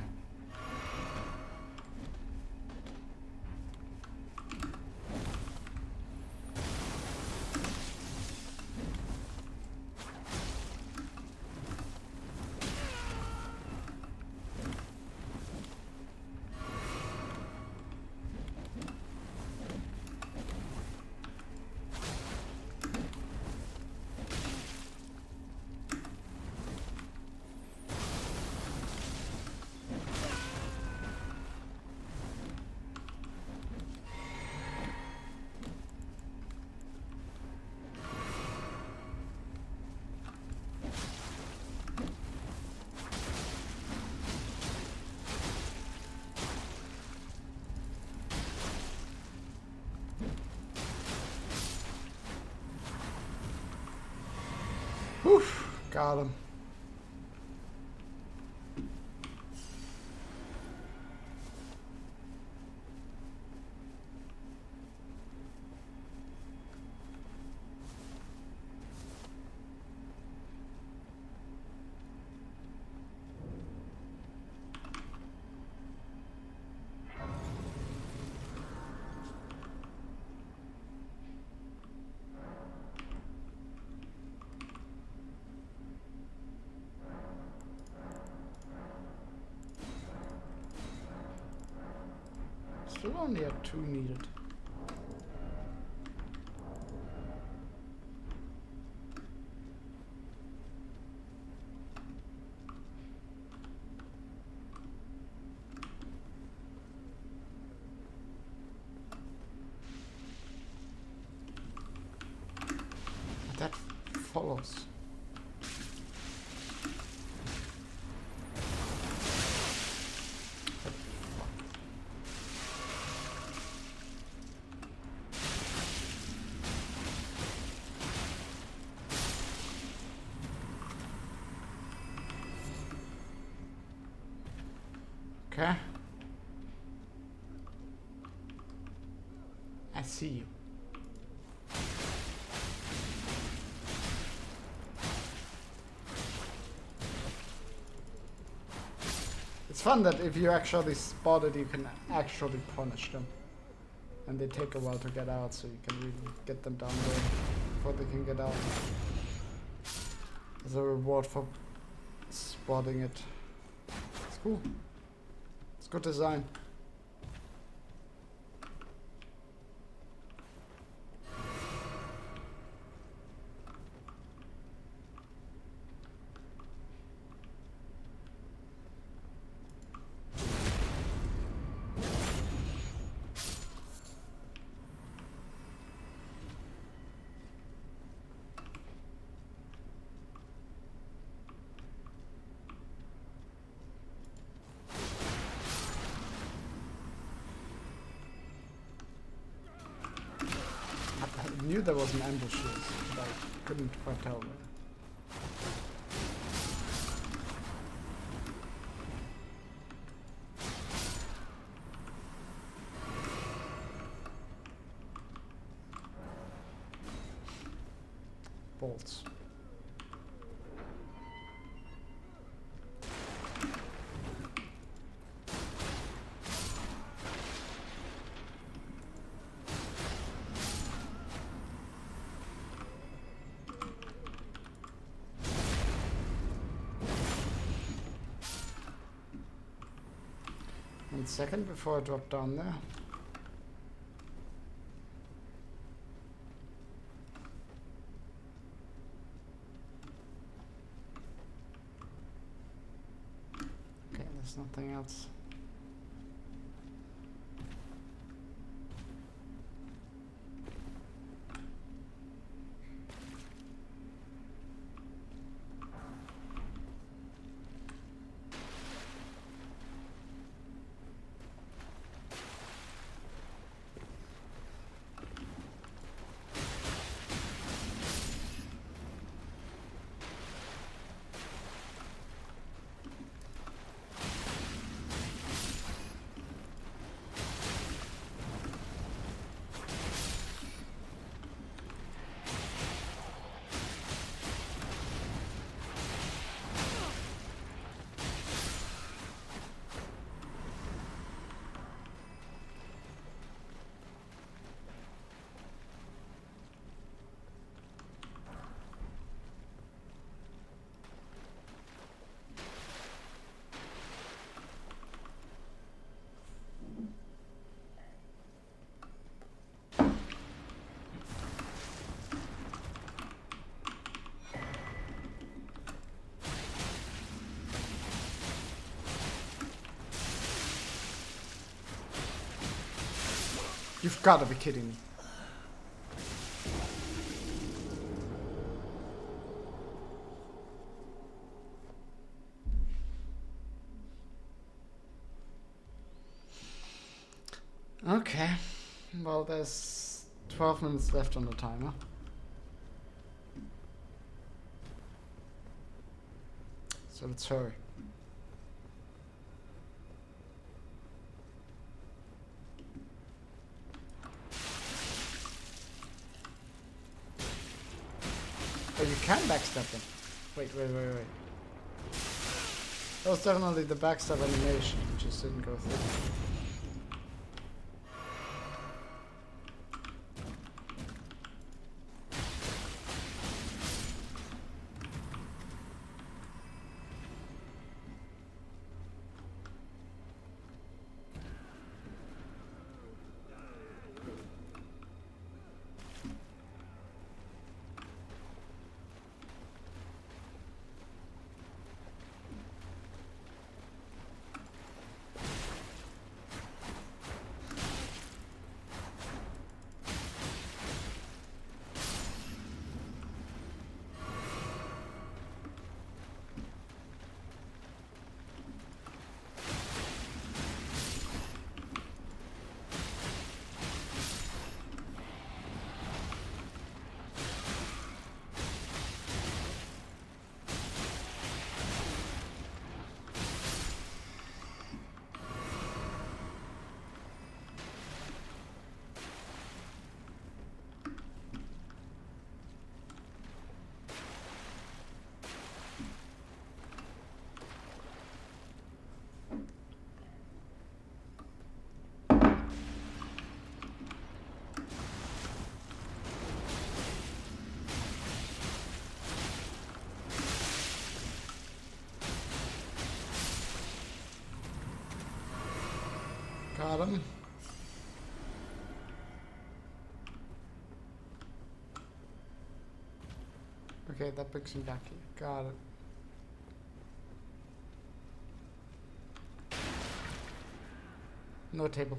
Whew, got him. Still only have 2 needed. That follows. Okay. I see you. It's fun that if you actually spot it, you can actually punish them. And they take a while to get out, so you can really get them down there before they can get out. As a reward for spotting it. It's cool. It's good design. I knew there was an ambush here, but I couldn't quite tell where. Bolts. One second before I drop down there. Okay, there's nothing else. You've got to be kidding me. Okay. Well, there's 12 minutes left on the timer. So let's hurry. Oh, you can backstab them. Wait. That was definitely the backstab animation, which just didn't go through. Got him. Okay, that brings me back here. Got it. No table.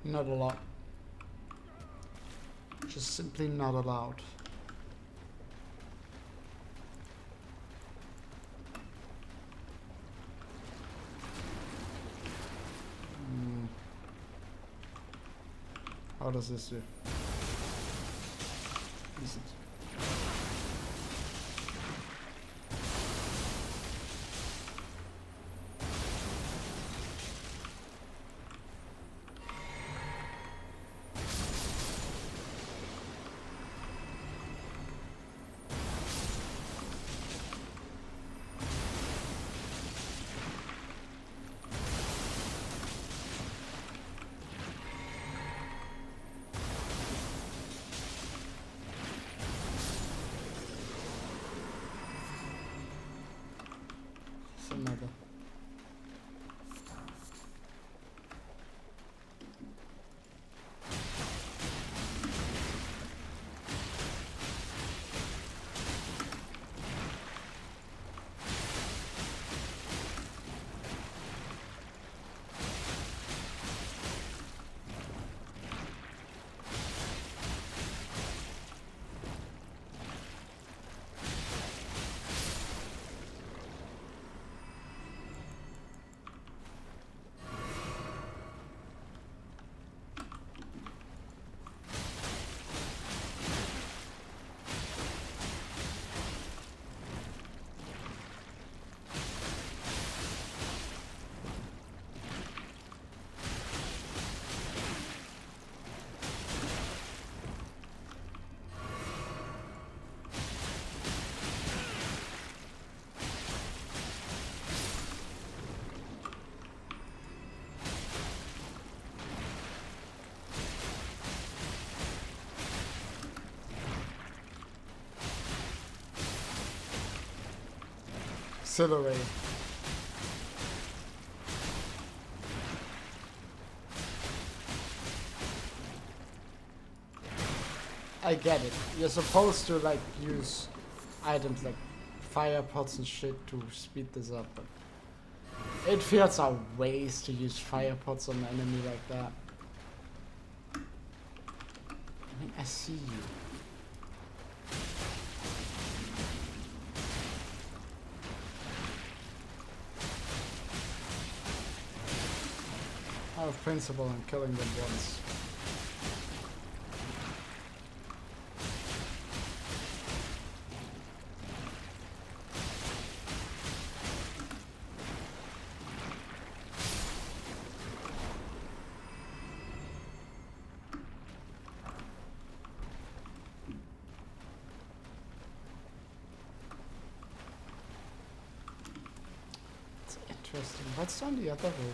Not allowed. Just simply not allowed. How does this do? Decent. Another. Accelerate. I get it. You're supposed to like use items like fire pots and shit to speed this up, but it feels a waste to use fire pots on an enemy like that. I mean, I see you. Out of principle, I'm killing them once. Interesting. What's on the other way then?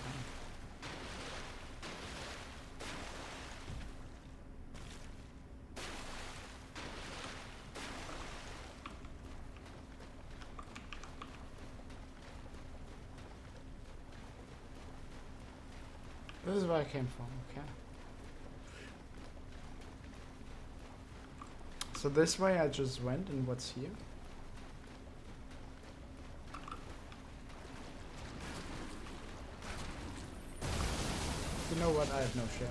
This is where I came from, okay. So this way I just went, and what's here? You know what? I have no share.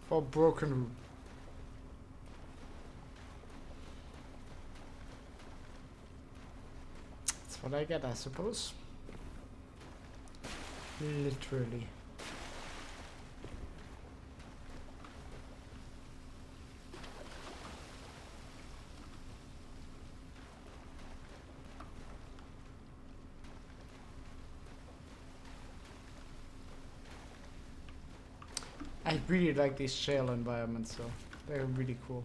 For broken room. That's what I get, I suppose. Literally. I really like these shale environments, though. They're really cool.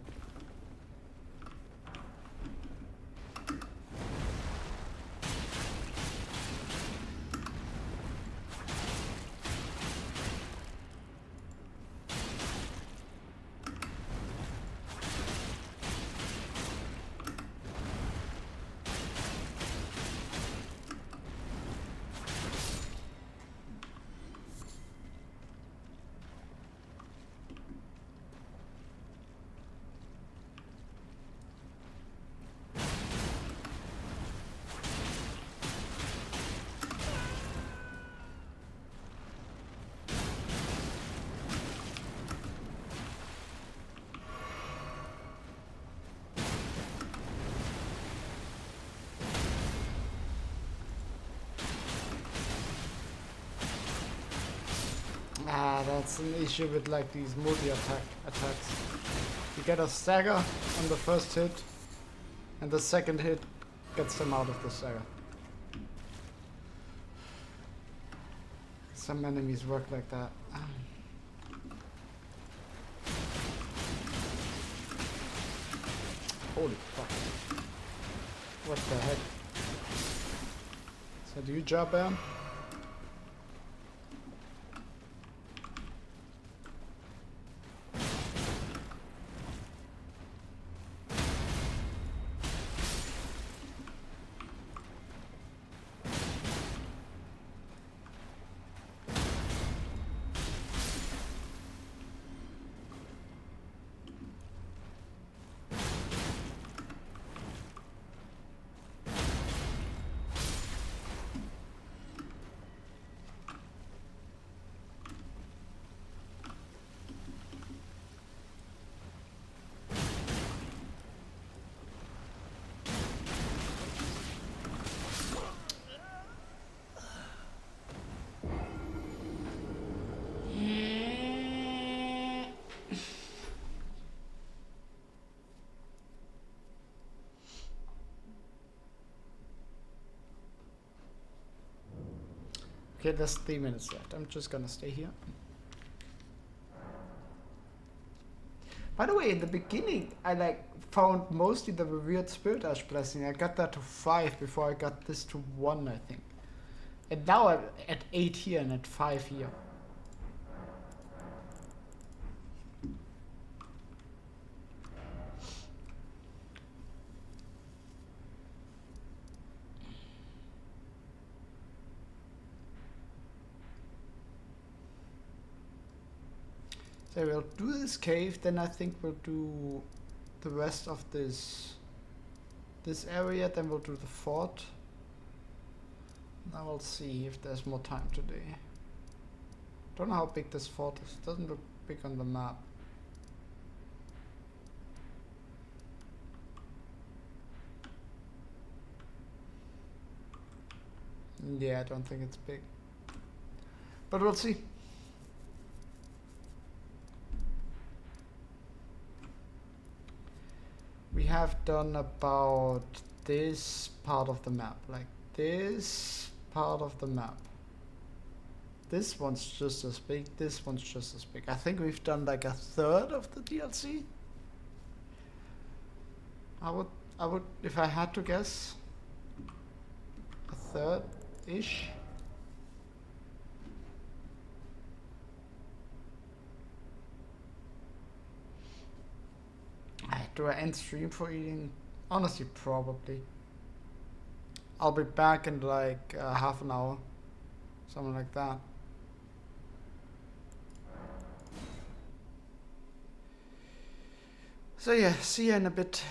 Ah, that's an issue with like these attacks. You get a stagger on the first hit, and the second hit gets them out of the stagger. Some enemies work like that. Holy fuck. What the heck? Is that you, Jabber? Okay, there's 3 minutes left. I'm just gonna stay here. By the way, in the beginning, I found mostly the revered Spirit Ash Blessing. I got that to 5 before I got this to 1, I think. And now I'm at 8 here and at 5 here. So we'll do this cave, then I think we'll do the rest of this area, then we'll do the fort. Now we'll see if there's more time today. Don't know how big this fort is. It doesn't look big on the map. Yeah, I don't think it's big. But we'll see. We have done about this part of the map, like this part of the map. This one's just as big, this one's just as big. I think we've done like a third of the DLC. I would, if I had to guess, a third-ish. Do I end stream for eating? Honestly, probably. I'll be back in like half an hour. Something like that. So yeah, see you in a bit.